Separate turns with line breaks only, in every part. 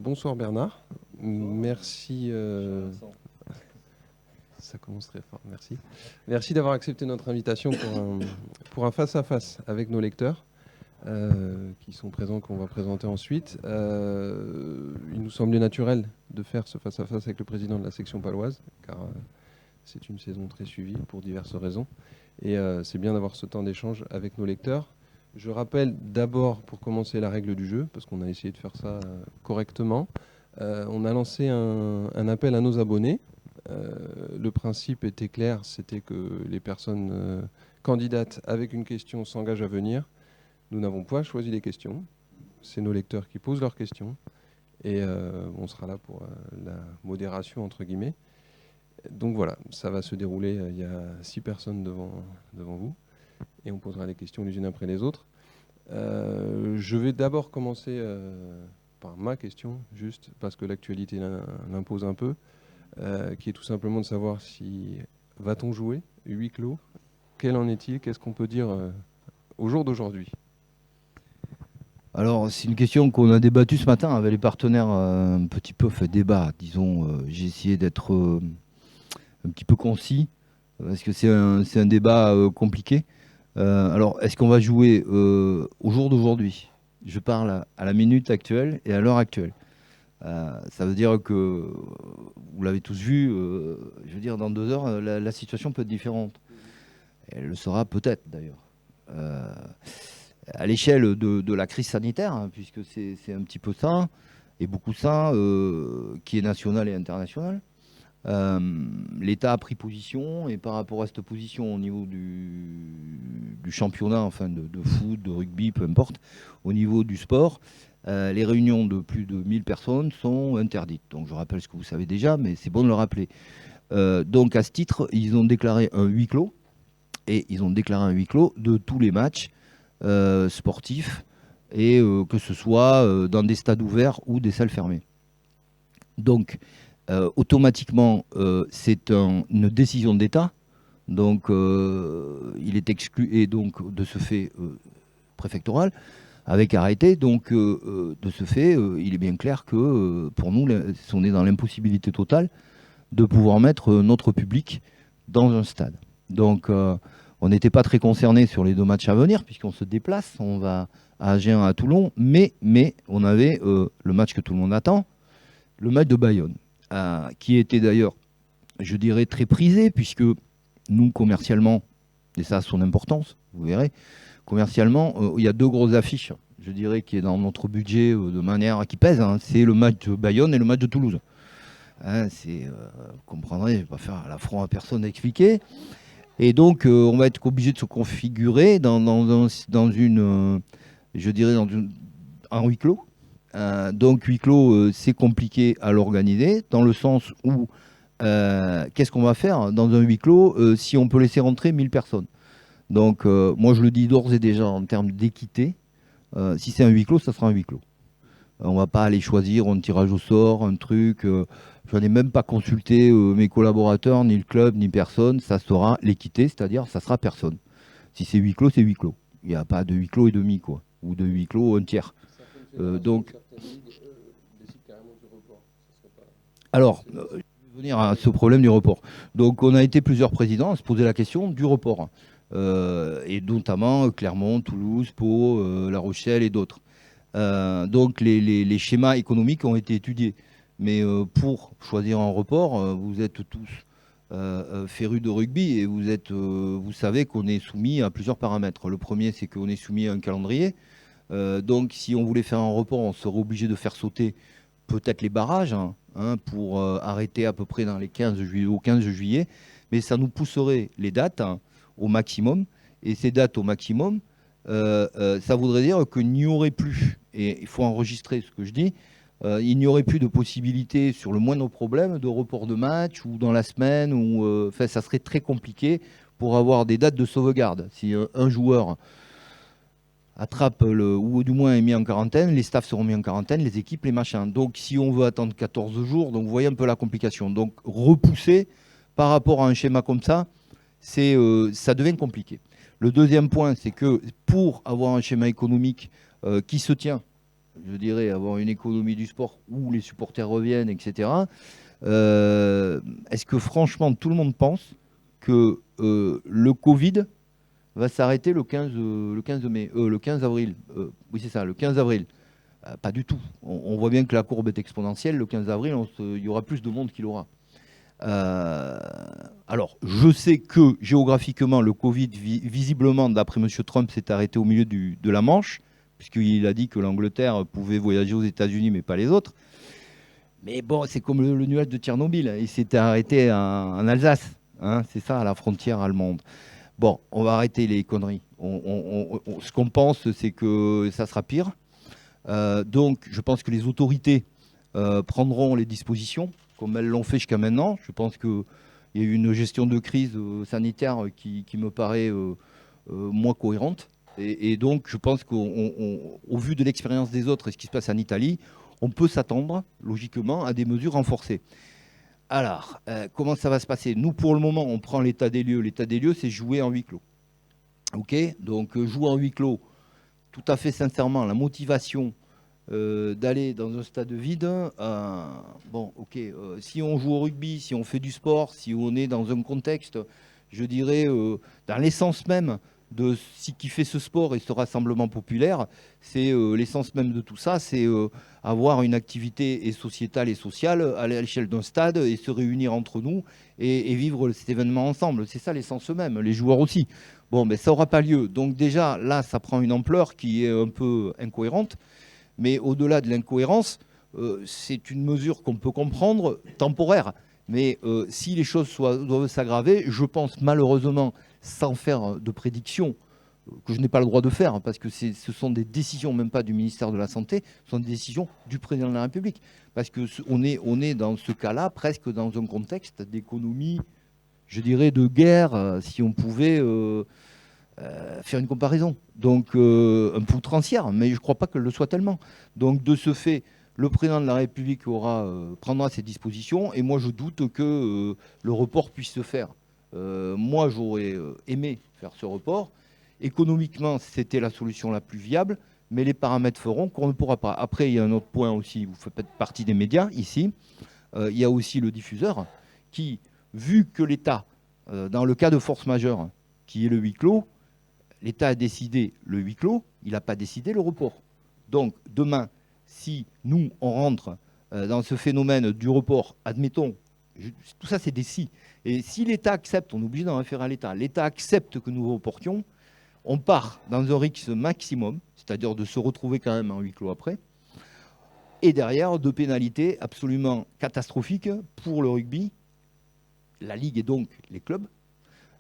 Bonsoir Bernard, merci, ça commence très fort, merci. Merci d'avoir accepté notre invitation pour un face-à-face avec nos lecteurs qui sont présents, qu'on va présenter ensuite. Il nous semblait naturel de faire ce face-à-face avec le président de la section paloise, car c'est une saison très suivie pour diverses raisons. Et c'est bien d'avoir ce temps d'échange avec nos lecteurs. Je rappelle d'abord, pour commencer, la règle du jeu, parce qu'on a essayé de faire ça correctement. On a lancé un appel à nos abonnés. Le principe était clair, c'était que les personnes candidates avec une question s'engagent à venir. Nous n'avons pas choisi les questions. C'est nos lecteurs qui posent leurs questions. Et on sera là pour la modération, entre guillemets. Donc voilà, ça va se dérouler. Il y a 6 personnes devant vous. Et on posera les questions les unes après les autres. Je vais d'abord commencer par ma question, juste parce que l'actualité l'impose un peu, qui est tout simplement de savoir si va-t-on jouer huis clos? Quel en est-il? Qu'est-ce qu'on peut dire au jour d'aujourd'hui?
Alors, c'est une question qu'on a débattue ce matin avec les partenaires, un petit peu fait débat. Disons, j'ai essayé d'être un petit peu concis, parce que c'est un débat compliqué. Alors, est-ce qu'on va jouer au jour d'aujourd'hui? Je parle à la minute actuelle et à l'heure actuelle. Ça veut dire que, vous l'avez tous vu, je veux dire, dans 2 heures, la situation peut être différente. Elle le sera peut-être d'ailleurs. À l'échelle de la crise sanitaire, hein, puisque c'est un petit peu ça, et beaucoup ça, qui est national et international. L'État a pris position, et par rapport à cette position au niveau du championnat, enfin de foot, de rugby, peu importe, au niveau du sport, les réunions de plus de 1000 personnes sont interdites. Donc je rappelle ce que vous savez déjà, mais c'est bon de le rappeler. Donc à ce titre, ils ont déclaré un huis clos, et ils ont déclaré un huis clos de tous les matchs sportifs, et que ce soit dans des stades ouverts ou des salles fermées. Donc, automatiquement, c'est une décision d'État. Donc, il est exclu, et donc, de ce fait, préfectoral, avec arrêté. Donc, de ce fait, il est bien clair que pour nous, on est dans l'impossibilité totale de pouvoir mettre notre public dans un stade. Donc, on n'était pas très concerné sur les 2 matchs à venir, puisqu'on se déplace, on va à Agen, à Toulon, mais on avait le match que tout le monde attend, le match de Bayonne, qui était d'ailleurs, je dirais, très prisé, puisque nous, commercialement, et ça a son importance, vous verrez, commercialement, il y a 2 grosses affiches, je dirais, qui est dans notre budget de manière qui pèse, hein, c'est le match de Bayonne et le match de Toulouse. Hein, vous comprendrez, je ne vais pas faire l'affront à personne à expliquer. Et donc, on va être obligé de se configurer dans une, je dirais, un huis clos. Donc, huis clos, c'est compliqué à l'organiser, dans le sens où, qu'est-ce qu'on va faire dans un huis clos si on peut laisser rentrer 1000 personnes? Donc, moi, je le dis d'ores et déjà en termes d'équité, si c'est un huis clos, ça sera un huis clos. On ne va pas aller choisir un tirage au sort, un truc. Je n'en ai même pas consulté mes collaborateurs, ni le club, ni personne. Ça sera l'équité, c'est-à-dire ça sera personne. Si c'est huis clos, c'est huis clos. Il n'y a pas de huis clos et demi, quoi. Ou de huis clos un tiers. Donc, alors, je vais venir à ce problème du report. Donc, on a été plusieurs présidents à se poser la question du report. Et notamment Clermont, Toulouse, Pau, La Rochelle et d'autres. Donc les schémas économiques ont été étudiés. Mais pour choisir un report, vous êtes tous férus de rugby, et vous savez qu'on est soumis à plusieurs paramètres. Le premier, c'est qu'on est soumis à un calendrier. Donc si on voulait faire un report, on serait obligé de faire sauter peut-être les barrages, hein, pour arrêter à peu près dans les 15 juillet, au 15 juillet. Mais ça nous pousserait les dates, hein, au maximum. Et ces dates au maximum, ça voudrait dire qu'il n'y aurait plus, et il faut enregistrer ce que je dis, il n'y aurait plus de possibilité sur le moindre problème de report de match ou dans la semaine, ou ça serait très compliqué pour avoir des dates de sauvegarde. Si un joueur attrape ou du moins est mis en quarantaine, les staffs seront mis en quarantaine, les équipes, les machins. Donc si on veut attendre 14 jours, donc vous voyez un peu la complication. Donc repousser par rapport à un schéma comme ça, ça devient compliqué. Le deuxième point, c'est que pour avoir un schéma économique qui se tient, je dirais, avoir une économie du sport où les supporters reviennent, etc. Est-ce que franchement, tout le monde pense que le Covid va s'arrêter le 15 mai, le 15 avril oui, c'est ça, le 15 avril. Pas du tout. On voit bien que la courbe est exponentielle. Le 15 avril, il y aura plus de monde qu'il aura. Alors, je sais que géographiquement, le Covid, visiblement, d'après M. Trump, s'est arrêté au milieu de la Manche, puisqu'il a dit que l'Angleterre pouvait voyager aux États-Unis, mais pas les autres. Mais bon, c'est comme le nuage de Tchernobyl. Il s'était arrêté en Alsace. Hein, c'est ça, à la frontière allemande. Bon, on va arrêter les conneries. Ce qu'on pense, c'est que ça sera pire. Donc, je pense que les autorités prendront les dispositions, comme elles l'ont fait jusqu'à maintenant. Je pense qu'il y a eu une gestion de crise sanitaire qui me paraît moins cohérente. Et donc, je pense qu'au vu de l'expérience des autres et ce qui se passe en Italie, on peut s'attendre, logiquement, à des mesures renforcées. Alors, comment ça va se passer? Nous, pour le moment, on prend l'état des lieux. L'état des lieux, c'est jouer en huis clos. OK? Donc, jouer en huis clos, tout à fait sincèrement, la motivation d'aller dans un stade vide, bon, ok, si on joue au rugby, si on fait du sport, si on est dans un contexte, je dirais, dans l'essence même de ce qui fait ce sport et ce rassemblement populaire, c'est l'essence même de tout ça, c'est avoir une activité et sociétale et sociale à l'échelle d'un stade et se réunir entre nous et vivre cet événement ensemble. C'est ça l'essence même, les joueurs aussi. Bon, mais ça n'aura pas lieu. Donc déjà, là, ça prend une ampleur qui est un peu incohérente. Mais au-delà de l'incohérence, c'est une mesure qu'on peut comprendre, temporaire. Mais si les choses doivent s'aggraver, je pense malheureusement, sans faire de prédiction, que je n'ai pas le droit de faire, parce que ce sont des décisions, même pas du ministère de la Santé, ce sont des décisions du président de la République. Parce qu'on est dans ce cas-là presque dans un contexte d'économie, je dirais, de guerre, si on pouvait faire une comparaison. Donc, un peu outrancière, mais je ne crois pas qu'elle le soit tellement. Donc, de ce fait, le président de la République prendra ses dispositions, et moi, je doute que le report puisse se faire. Moi, j'aurais aimé faire ce report. Économiquement, c'était la solution la plus viable, mais les paramètres feront qu'on ne pourra pas. Après, il y a un autre point aussi, vous faites partie des médias ici, il y a aussi le diffuseur qui, vu que l'État, dans le cas de force majeure, qui est le huis clos, l'État a décidé le huis clos, il n'a pas décidé le report. Donc demain, si nous, on rentre dans ce phénomène du report, admettons, tout ça c'est des si. Et si l'État accepte, on est obligé d'en référer à l'État, l'État accepte que nous reportions, on part dans un risque maximum, c'est-à-dire de se retrouver quand même en huis clos après, et derrière, de pénalités absolument catastrophiques pour le rugby, la Ligue et donc les clubs,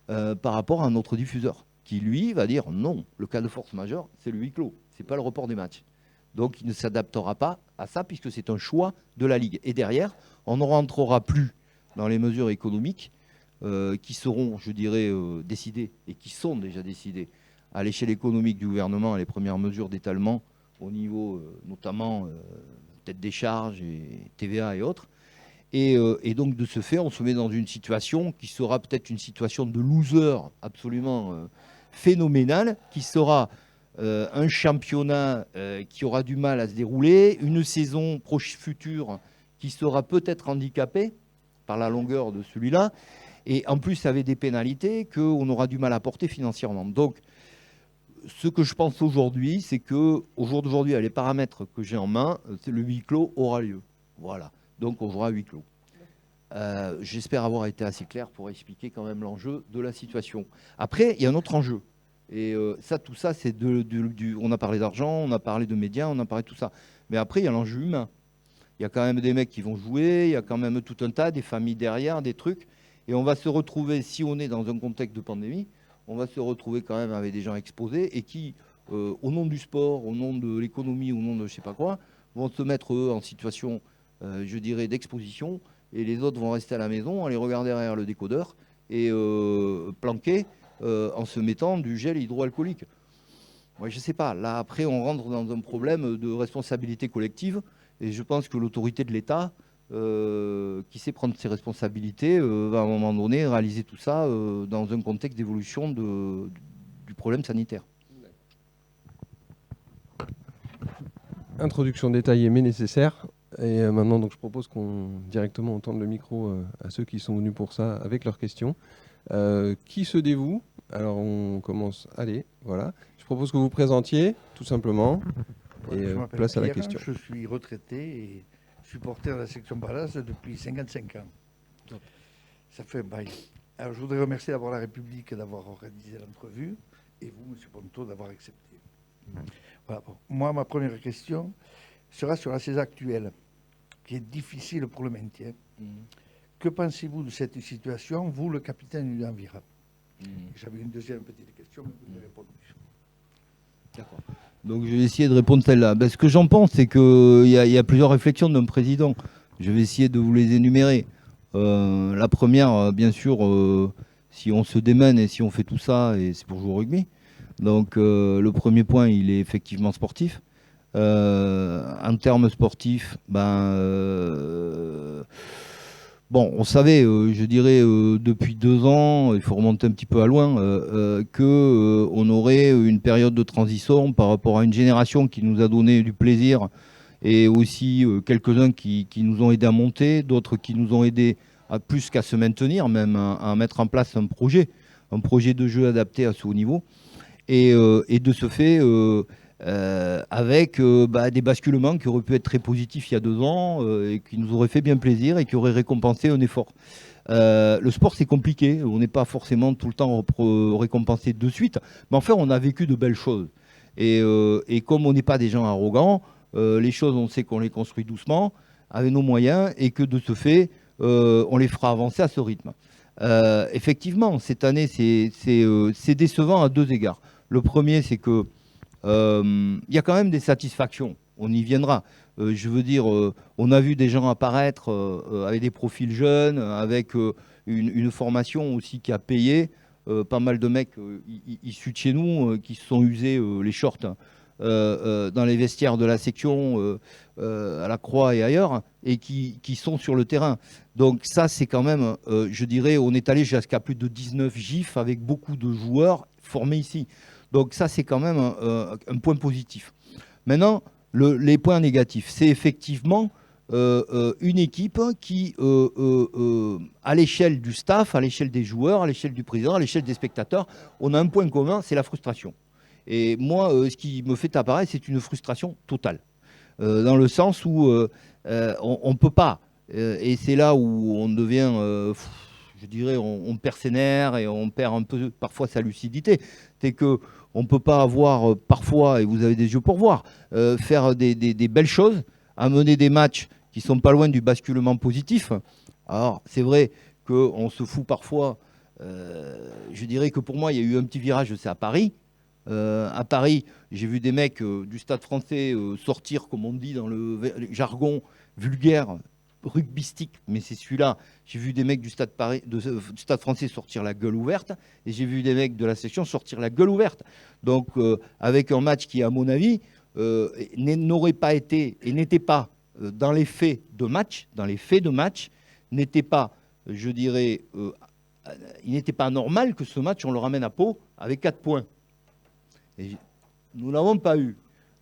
par rapport à notre diffuseur, qui lui va dire non, le cas de force majeure, c'est le huis clos, c'est pas le report des matchs. Donc il ne s'adaptera pas à ça puisque c'est un choix de la Ligue. Et derrière, on ne rentrera plus dans les mesures économiques qui seront, je dirais, décidées et qui sont déjà décidées à l'échelle économique du gouvernement, les premières mesures d'étalement au niveau notamment peut-être des charges et TVA et autres. Et donc, de ce fait, on se met dans une situation qui sera peut-être une situation de loser absolument phénoménale, qui sera un championnat qui aura du mal à se dérouler, une saison future qui sera peut-être handicapée par la longueur de celui-là, et en plus avec des pénalités qu'on aura du mal à porter financièrement. Donc, ce que je pense aujourd'hui, c'est qu'au jour d'aujourd'hui, avec les paramètres que j'ai en main, le huis clos aura lieu. Voilà. Donc on jouera à huis clos. J'espère avoir été assez clair pour expliquer quand même l'enjeu de la situation. Après, il y a un autre enjeu. Et tout ça, c'est on a parlé d'argent, on a parlé de médias, on a parlé de tout ça. Mais après, il y a l'enjeu humain. Il y a quand même des mecs qui vont jouer, il y a quand même tout un tas, des familles derrière, des trucs. Et on va se retrouver, si on est dans un contexte de pandémie, on va se retrouver quand même avec des gens exposés et qui, au nom du sport, au nom de l'économie, au nom de je sais pas quoi, vont se mettre eux en situation, je dirais, d'exposition, et les autres vont rester à la maison, aller regarder derrière le décodeur et planquer en se mettant du gel hydroalcoolique. Moi, je sais pas. Là, après, on rentre dans un problème de responsabilité collective, et je pense que l'autorité de l'État, qui sait prendre ses responsabilités, va à un moment donné réaliser tout ça dans un contexte d'évolution du problème sanitaire.
Introduction détaillée mais nécessaire. Et maintenant, donc, je propose qu'on directement on tende le micro à ceux qui sont venus pour ça avec leurs questions. Qui se dévoue? Alors, on commence. Allez, voilà. Je propose que vous vous présentiez, tout simplement.
Voilà,
Et
je m'appelle
place à la
Pierre,
question.
je suis retraité et supporter de la section Palace depuis 55 ans. Ça fait un bail. Alors, je voudrais remercier d'abord la République d'avoir organisé l'entrevue et vous, M. Ponto, d'avoir accepté. Voilà, bon. Moi, ma première question sera sur la saison actuelle, qui est difficile pour le maintien. Que pensez-vous de cette situation, vous, le capitaine du Envira? J'avais une deuxième petite question, mais vous avez répondu.
D'accord. Donc je vais essayer de répondre celle-là. Ce que j'en pense, c'est qu'il y a plusieurs réflexions d'un président. Je vais essayer de vous les énumérer. La première, bien sûr, si on se démène et si on fait tout ça, et c'est pour jouer au rugby. Donc le premier point, il est effectivement sportif. En termes sportifs, bon, on savait, je dirais, depuis 2 ans, il faut remonter un petit peu à loin, qu'on aurait une période de transition par rapport à une génération qui nous a donné du plaisir et aussi quelques-uns qui nous ont aidés à monter, d'autres qui nous ont aidés à plus qu'à se maintenir, même à mettre en place un projet de jeu adapté à ce haut niveau. Et de ce fait, avec des basculements qui auraient pu être très positifs il y a 2 ans et qui nous auraient fait bien plaisir et qui auraient récompensé un effort. Le sport, c'est compliqué. On n'est pas forcément tout le temps récompensé de suite. Mais enfin, on a vécu de belles choses. Et comme on n'est pas des gens arrogants, les choses, on sait qu'on les construit doucement, avec nos moyens, et que de ce fait, on les fera avancer à ce rythme. Effectivement, cette année, c'est décevant à 2 égards. Le premier, c'est que il y a quand même des satisfactions. On y viendra. Je veux dire, on a vu des gens apparaître avec des profils jeunes, avec une formation aussi qui a payé. Pas mal de mecs issus de chez nous qui se sont usés les shorts dans les vestiaires de la section à la Croix et ailleurs, et qui sont sur le terrain. Donc ça, c'est quand même, je dirais, on est allé jusqu'à plus de 19 GIF avec beaucoup de joueurs formés ici. Donc ça, c'est quand même un point positif. Maintenant, les points négatifs, c'est effectivement une équipe qui, à l'échelle du staff, à l'échelle des joueurs, à l'échelle du président, à l'échelle des spectateurs, on a un point commun, c'est la frustration. Et moi, ce qui me fait apparaître, c'est une frustration totale. Dans le sens où on ne peut pas, et c'est là où on devient, je dirais, on perd ses nerfs et on perd un peu parfois sa lucidité. C'est qu'on ne peut pas avoir parfois, et vous avez des yeux pour voir, faire des belles choses, amener des matchs qui ne sont pas loin du basculement positif. Alors, c'est vrai qu'on se fout parfois. Je dirais que pour moi, il y a eu un petit virage, c'est à Paris. À Paris, j'ai vu des mecs du Stade français sortir, comme on dit dans le jargon vulgaire, rugbystique, mais c'est celui-là. J'ai vu des mecs du Stade français sortir la gueule ouverte, et j'ai vu des mecs de la section sortir la gueule ouverte. Donc, avec un match qui, à mon avis, n'aurait pas été et n'était pas dans les faits de match, n'était pas, je dirais, il n'était pas normal que ce match, on le ramène à Pau avec 4 points. Et nous ne l'avons pas eu.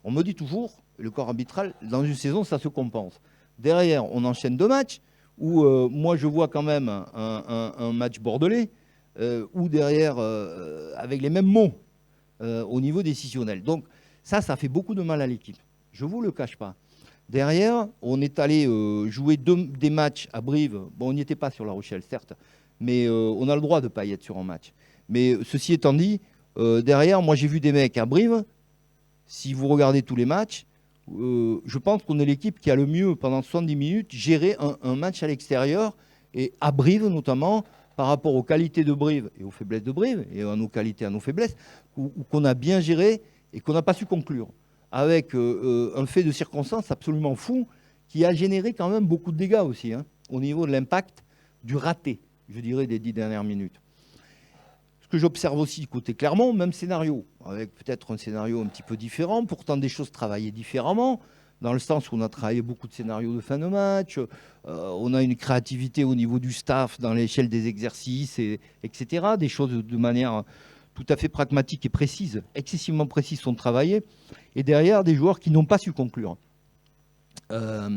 On me dit toujours, le corps arbitral, dans une saison, ça se compense. Derrière, on enchaîne 2 matchs où moi, je vois quand même un match bordelais où derrière, avec les mêmes mots au niveau décisionnel. Donc ça fait beaucoup de mal à l'équipe. Je ne vous le cache pas. Derrière, on est allé jouer des matchs à Brive. Bon, on n'y était pas sur La Rochelle, certes, mais on a le droit de ne pas y être sur un match. Mais ceci étant dit, derrière, moi, j'ai vu des mecs à Brive. Si vous regardez tous les matchs, je pense qu'on est l'équipe qui a le mieux, pendant 70 minutes, géré un match à l'extérieur, et à Brive notamment, par rapport aux qualités de Brive et aux faiblesses de Brive, et à nos qualités, à nos faiblesses, qu'on a bien géré et qu'on n'a pas su conclure, avec un fait de circonstance absolument fou, qui a généré quand même beaucoup de dégâts aussi, au niveau de l'impact du raté, je dirais, des 10 dernières minutes. Ce que j'observe aussi côté Clermont, même scénario, avec peut-être un scénario un petit peu différent, pourtant des choses travaillées différemment, dans le sens où on a travaillé beaucoup de scénarios de fin de match, on a une créativité au niveau du staff dans l'échelle des exercices, etc. Des choses de manière tout à fait pragmatique et précise, excessivement précises sont travaillées, et derrière des joueurs qui n'ont pas su conclure. Par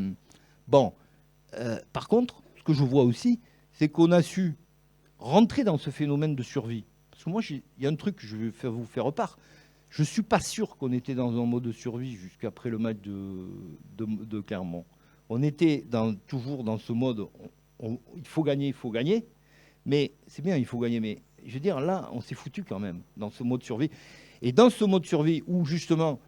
contre, ce que je vois aussi, c'est qu'on a su rentrer dans ce phénomène de survie. Parce que moi, il y a un truc que je vais vous faire part. Je ne suis pas sûr qu'on était dans un mode de survie jusqu'après le match de Clermont. On était toujours dans ce mode, il faut gagner. Mais c'est bien, il faut gagner. Mais je veux dire, là, on s'est foutu quand même dans ce mode survie. Et dans ce mode survie où, justement,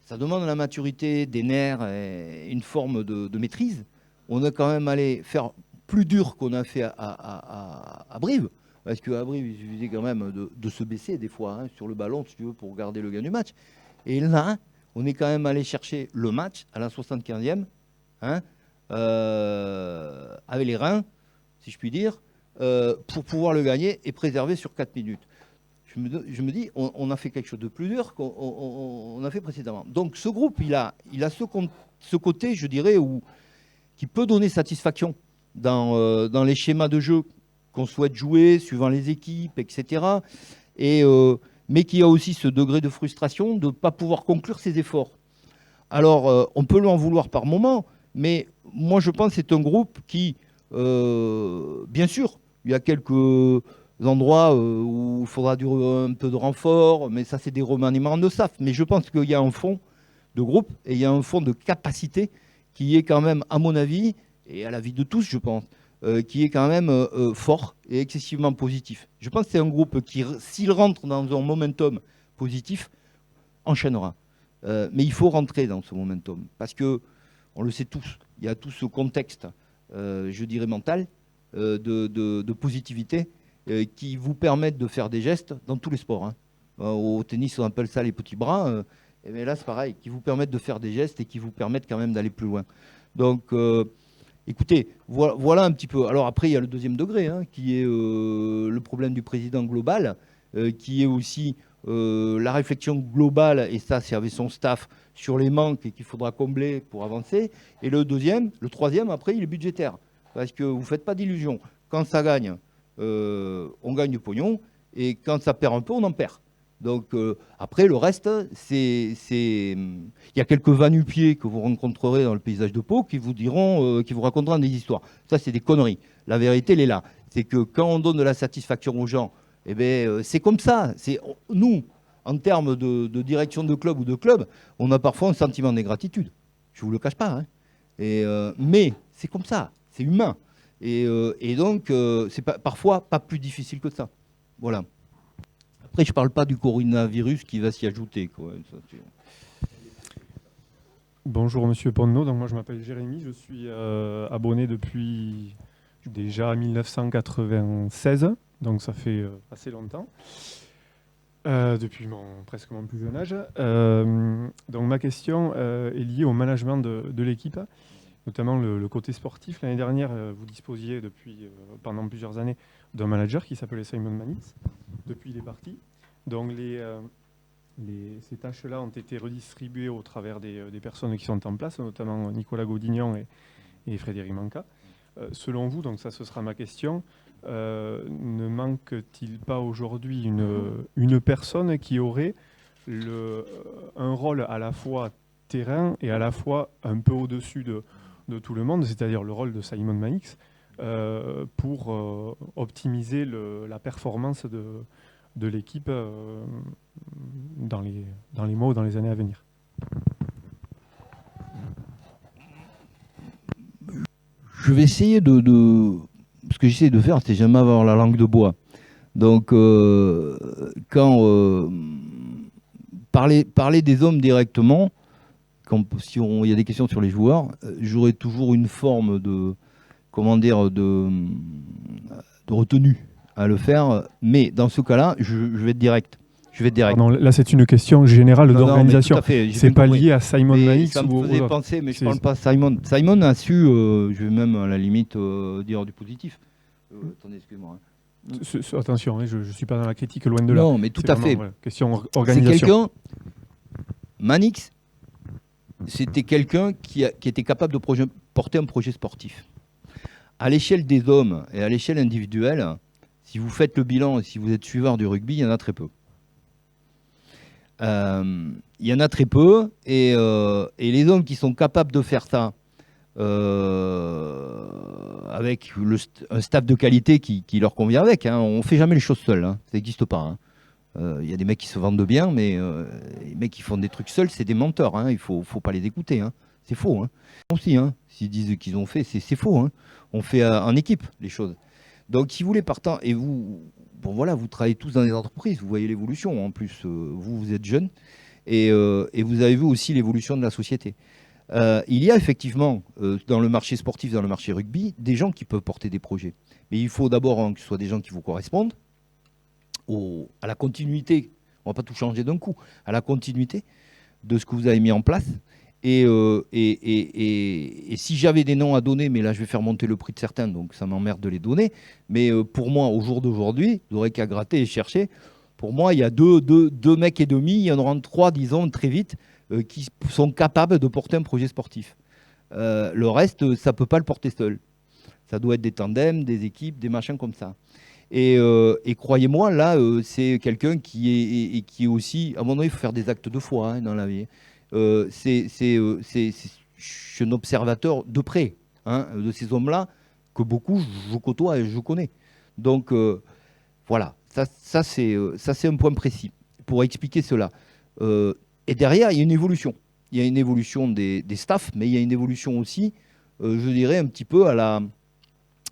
ça demande la maturité, des nerfs et une forme de maîtrise, on a quand même allé faire plus dur qu'on a fait à Brive. Parce qu'à Brive, il suffisait quand même de se baisser des fois sur le ballon, si tu veux, pour garder le gain du match. Et là, on est quand même allé chercher le match à la 75e, avec les reins, si je puis dire, pour pouvoir le gagner et préserver sur 4 minutes. Je me dis, on a fait quelque chose de plus dur qu'on a fait précédemment. Donc ce groupe, il a ce côté, je dirais, qui peut donner satisfaction dans les schémas de jeu qu'on souhaite jouer, suivant les équipes, etc. Mais qui a aussi ce degré de frustration de ne pas pouvoir conclure ses efforts. Alors, on peut lui en vouloir par moment, mais moi, je pense que c'est un groupe qui, bien sûr, il y a quelques endroits où il faudra un peu de renfort, mais ça, c'est des remaniements de staff. Mais je pense qu'il y a un fond de groupe et il y a un fond de capacité qui est quand même, à mon avis, et à l'avis de tous, je pense, qui est quand même fort et excessivement positif. Je pense que c'est un groupe qui, s'il rentre dans un momentum positif, enchaînera. Mais il faut rentrer dans ce momentum, parce que, on le sait tous, il y a tout ce contexte, je dirais mental, de positivité, qui vous permettent de faire des gestes dans tous les sports. Au tennis, on appelle ça les petits bras. Et là, c'est pareil, qui vous permettent de faire des gestes et qui vous permettent quand même d'aller plus loin. Donc, écoutez, voilà un petit peu. Alors après, il y a le deuxième degré, qui est le problème du président global, qui est aussi la réflexion globale, et ça, c'est avec son staff, sur les manques qu'il faudra combler pour avancer. Et le troisième, après, il est budgétaire. Parce que vous ne faites pas d'illusions. Quand ça gagne, on gagne du pognon, et quand ça perd un peu, on en perd. Donc après, le reste, il y a quelques va-nu-pieds que vous rencontrerez dans le paysage de Pau qui vous diront, qui vous raconteront des histoires. Ça, c'est des conneries. La vérité, elle est là. C'est que quand on donne de la satisfaction aux gens, eh ben, c'est comme ça. Nous, en termes de direction de club ou de club, on a parfois un sentiment d'ingratitude. Je ne vous le cache pas. Mais c'est comme ça. C'est humain. Et donc, c'est parfois pas plus difficile que ça. Voilà. Après, je ne parle pas du coronavirus qui va s'y ajouter, quoi.
Bonjour Monsieur Ponneau, donc moi je m'appelle Jérémy, je suis abonné depuis déjà 1996, donc ça fait assez longtemps, depuis presque mon plus jeune âge. Donc ma question est liée au management de l'équipe, notamment le côté sportif. L'année dernière, vous disposiez pendant plusieurs années d'un manager qui s'appelait Simon Manix. Depuis, il est parti. Donc ces tâches-là ont été redistribuées au travers des personnes qui sont en place, notamment Nicolas Gaudignon et Frédéric Manca. Selon vous, donc ça ce sera ma question, ne manque-t-il pas aujourd'hui une personne qui aurait un rôle à la fois terrain et à la fois un peu au-dessus de tout le monde, c'est-à-dire le rôle de Simon Manix, pour optimiser la performance de l'équipe dans les mois ou dans les années à venir?
Je vais essayer ce que j'essaie de faire, c'est jamais avoir la langue de bois. Donc, quand parler des hommes directement, si il y a des questions sur les joueurs, j'aurai toujours une forme de retenue à le faire. Mais dans ce cas-là, je vais être direct.
Pardon, là, c'est une question générale d'organisation. C'est pas lié à Simon Manix.
Ça me faisait penser, mais je ne parle pas Simon. Simon a su, je vais même à la limite dire du positif. Attendez, excusez-moi.
Attention, je ne suis pas dans la critique, loin de là.
Non, mais tout à fait.
Question organisation.
Manix, c'était quelqu'un qui était capable de porter un projet sportif. À l'échelle des hommes et à l'échelle individuelle, si vous faites le bilan et si vous êtes suiveur du rugby, il y en a très peu. Il y en a très peu, et les hommes qui sont capables de faire ça, avec un staff de qualité qui leur convient avec. Hein. On ne fait jamais les choses seuls, hein. Ça n'existe pas. Il y a des mecs qui se vendent bien, mais les mecs qui font des trucs seuls, c'est des menteurs. Hein. Il ne faut pas les écouter. Hein. C'est faux. Hein. Aussi, hein. S'ils disent qu'ils ont fait, c'est faux. Hein. On fait en équipe les choses. Donc, si vous voulez, partant, et vous, bon voilà, vous travaillez tous dans des entreprises, vous voyez l'évolution. En plus, vous êtes jeunes et vous avez vu aussi l'évolution de la société. Il y a effectivement, dans le marché sportif, dans le marché rugby, des gens qui peuvent porter des projets. Mais il faut d'abord que ce soit des gens qui vous correspondent, à la continuité, on ne va pas tout changer d'un coup, à la continuité de ce que vous avez mis en place. Et si j'avais des noms à donner, mais là je vais faire monter le prix de certains, donc ça m'emmerde de les donner, mais pour moi, au jour d'aujourd'hui, vous n'aurez qu'à gratter et chercher. Pour moi, il y a deux mecs et demi, il y en aura 3, disons, très vite, qui sont capables de porter un projet sportif. Le reste, ça ne peut pas le porter seul. Ça doit être des tandems, des équipes, des machins comme ça. Et croyez-moi, là, c'est quelqu'un qui est aussi... À un moment donné, il faut faire des actes de foi hein, dans la vie. Je suis un observateur de près hein, de ces hommes-là, que beaucoup, je côtoie et je connais. Donc, voilà, ça c'est un point précis pour expliquer cela. Et derrière, il y a une évolution. Il y a une évolution des staffs, mais il y a une évolution aussi, je dirais, un petit peu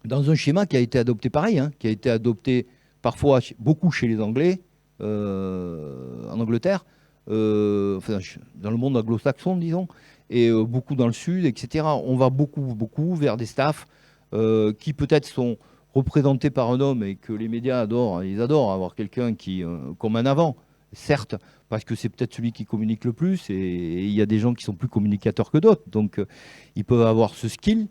dans un schéma qui a été adopté pareil, hein, qui a été adopté parfois beaucoup chez les Anglais, en Angleterre, enfin, dans le monde anglo-saxon, disons, et beaucoup dans le Sud, etc. On va beaucoup vers des staffs qui peut-être sont représentés par un homme et que les médias adorent. Ils adorent avoir quelqu'un qui, comme un avant, certes, parce que c'est peut-être celui qui communique le plus, et il y a des gens qui sont plus communicateurs que d'autres, donc ils peuvent avoir ce skill.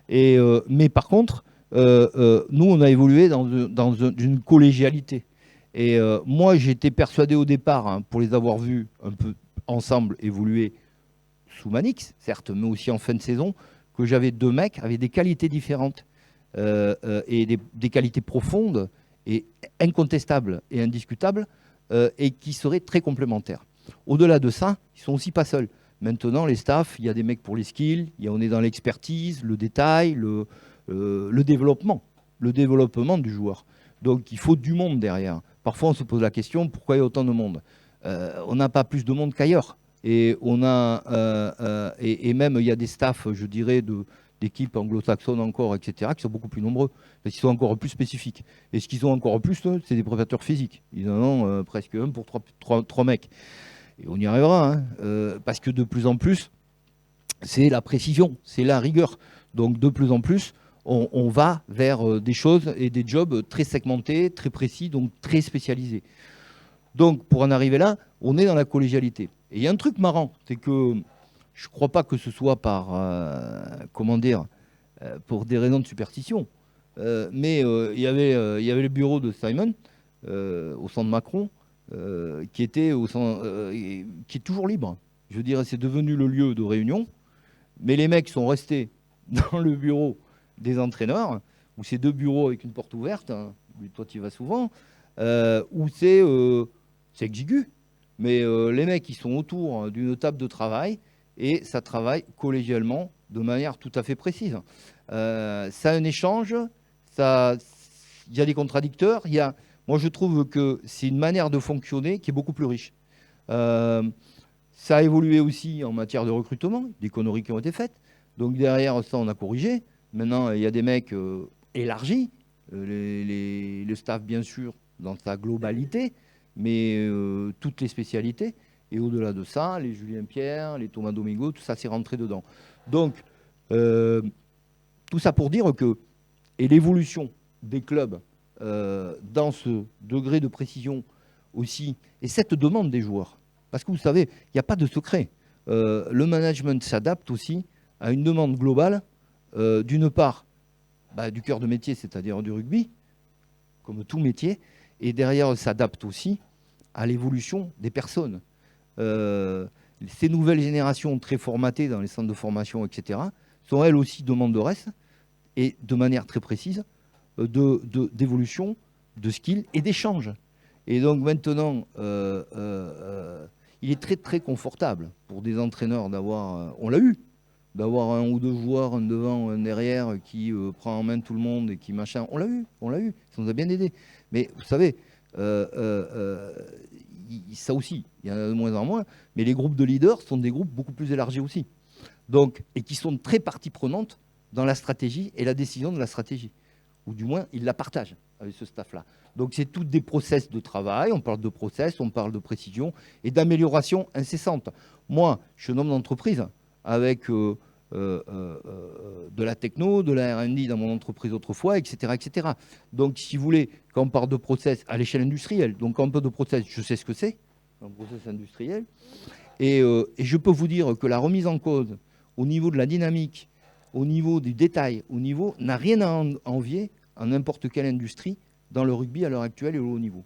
Mais par contre, nous, on a évolué dans une collégialité. Et moi, j'étais persuadé au départ, hein, pour les avoir vus un peu ensemble évoluer sous Manix, certes, mais aussi en fin de saison, que j'avais 2 mecs avec des qualités différentes et des qualités profondes et incontestables et indiscutables et qui seraient très complémentaires. Au-delà de ça, ils sont aussi pas seuls. Maintenant, les staffs, il y a des mecs pour les skills, on est dans l'expertise, le détail, le développement du joueur. Donc, il faut du monde derrière. Parfois, on se pose la question, pourquoi il y a autant de monde ? On n'a pas plus de monde qu'ailleurs. Et même, il y a des staffs, je dirais, d'équipes anglo-saxonnes encore, etc., qui sont beaucoup plus nombreux, parce qu'ils sont encore plus spécifiques. Et ce qu'ils ont encore plus, c'est des préparateurs physiques. Ils en ont presque 1 pour 3 mecs. Et on y arrivera, hein, parce que de plus en plus, c'est la précision, c'est la rigueur. Donc, de plus en plus, on va vers des choses et des jobs très segmentés, très précis, donc très spécialisés. Donc, pour en arriver là, on est dans la collégialité. Et il y a un truc marrant, c'est que je ne crois pas que ce soit par, pour des raisons de superstition, mais il y avait le bureau de Simon au centre Macron, qui est toujours libre. Je veux dire, c'est devenu le lieu de réunion, mais les mecs sont restés dans le bureau des entraîneurs, où c'est 2 bureaux avec une porte ouverte, hein, toi tu y vas souvent, où c'est exigu, mais les mecs ils sont autour d'une table de travail et ça travaille collégialement de manière tout à fait précise. Ça a un échange, il y a des contradicteurs, moi je trouve que c'est une manière de fonctionner qui est beaucoup plus riche. Ça a évolué aussi en matière de recrutement, des conneries qui ont été faites, donc derrière ça on a corrigé. Maintenant, il y a des mecs élargis, le staff bien sûr dans sa globalité, mais toutes les spécialités. Et au-delà de ça, les Julien Pierre, les Thomas Domingo, tout ça c'est rentré dedans. Donc, tout ça pour dire que, et l'évolution des clubs dans ce degré de précision aussi, et cette demande des joueurs, parce que vous savez, il n'y a pas de secret. Le management s'adapte aussi à une demande globale. D'une part, du cœur de métier, c'est-à-dire du rugby, comme tout métier, et derrière, s'adapte aussi à l'évolution des personnes. Ces nouvelles générations très formatées dans les centres de formation, etc., sont elles aussi demanderesses, et de manière très précise, d'évolution, de skills et d'échanges. Et donc maintenant, il est très très confortable pour des entraîneurs d'avoir... on l'a eu. d'avoir un ou deux joueurs, un devant, un derrière, qui prend en main tout le monde et qui machin. On l'a eu, ça nous a bien aidé. Mais vous savez, ça aussi, il y en a de moins en moins, mais les groupes de leaders sont des groupes beaucoup plus élargis aussi. Donc, et qui sont très partie prenante dans la stratégie et la décision de la stratégie. Ou du moins, ils la partagent avec ce staff-là. Donc, c'est tous des process de travail, on parle de process, on parle de précision et d'amélioration incessante. Moi, je suis un homme d'entreprise avec de la techno, de la R&D dans mon entreprise autrefois, etc., etc. Donc, si vous voulez, quand on parle de process à l'échelle industrielle, donc quand on parle de process, je sais ce que c'est, un process industriel, et je peux vous dire que la remise en cause au niveau de la dynamique, au niveau du détail, au niveau, n'a rien à envier à n'importe quelle industrie dans le rugby à l'heure actuelle et au haut niveau.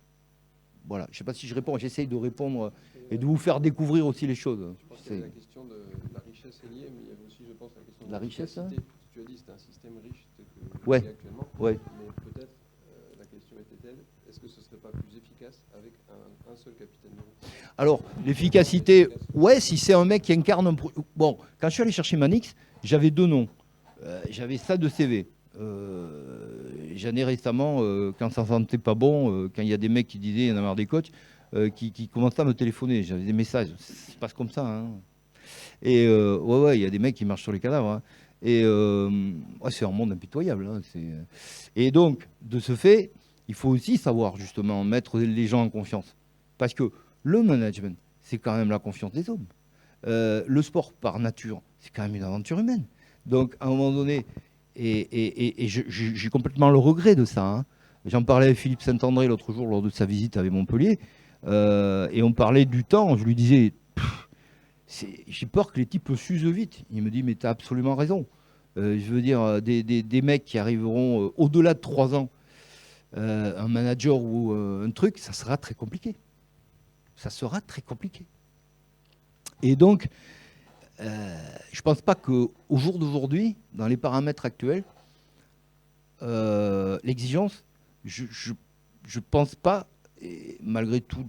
Voilà, je ne sais pas si je réponds, j'essaye de répondre et de vous faire découvrir aussi les choses.
Je pense qu'il y avait la question de la richesse est liée, mais il y avait aussi, je pense, la question de
la richesse.
Hein, tu as dit que c'était un système riche que
ouais.
actuellement.
Ouais.
Mais peut-être la question était-elle, est-ce que ce ne serait pas plus efficace avec un seul capitaine de route?
Alors, l'efficacité, ouais, si c'est un mec qui incarne un... Bon, quand je suis allé chercher Manix, j'avais 2 noms. J'avais ça de CV. J'en ai récemment, quand ça ne sentait pas bon, quand il y a des mecs qui disaient, il y en a marre des coachs, qui commençaient à me téléphoner. J'avais des messages. Ça se passe comme ça. Hein. Et ouais, il y a des mecs qui marchent sur les cadavres. Hein. Et ouais, c'est un monde impitoyable. Hein. Et donc, de ce fait, il faut aussi savoir justement mettre les gens en confiance. Parce que le management, c'est quand même la confiance des hommes. Le sport, par nature, c'est quand même une aventure humaine. Donc, à un moment donné, et j'ai complètement le regret de ça. Hein. J'en parlais avec Philippe Saint-André l'autre jour lors de sa visite avec Montpellier. Et on parlait du temps. Je lui disais, j'ai peur que les types s'usent vite. Il me dit, mais tu as absolument raison. Je veux dire, des mecs qui arriveront au-delà de 3 ans, un manager ou un truc, ça sera très compliqué. Ça sera très compliqué. Et donc, je ne pense pas qu'au jour d'aujourd'hui, dans les paramètres actuels, l'exigence, je ne pense pas, et malgré tout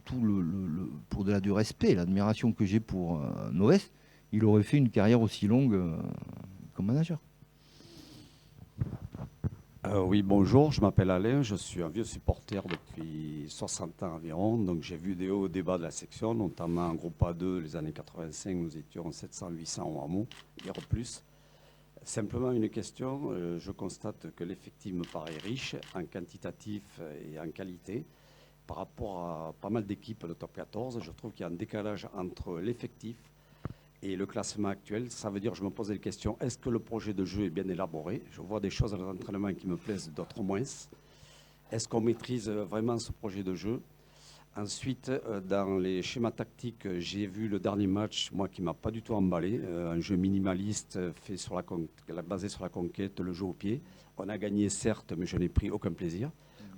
pour delà du respect, l'admiration que j'ai pour Noès, il aurait fait une carrière aussi longue comme manager.
Oui, bonjour, je m'appelle Alain, je suis un vieux supporter depuis 60 ans environ, donc j'ai vu des hauts débats de la section, notamment en groupe A2, les années 85, nous étions 700-800 au hameau, guère plus. Simplement une question, je constate que l'effectif me paraît riche en quantitatif et en qualité. Par rapport à pas mal d'équipes de top 14, je trouve qu'il y a un décalage entre l'effectif et le classement actuel. Ça veut dire, je me posais la question, est-ce que le projet de jeu est bien élaboré? Je vois des choses dans l'entraînement qui me plaisent, d'autres moins. Est-ce qu'on maîtrise vraiment ce projet de jeu? Ensuite, dans les schémas tactiques, j'ai vu le dernier match, moi, qui ne m'a pas du tout emballé. Un jeu minimaliste fait basé sur la conquête, le jeu au pied. On a gagné, certes, mais je n'ai pris aucun plaisir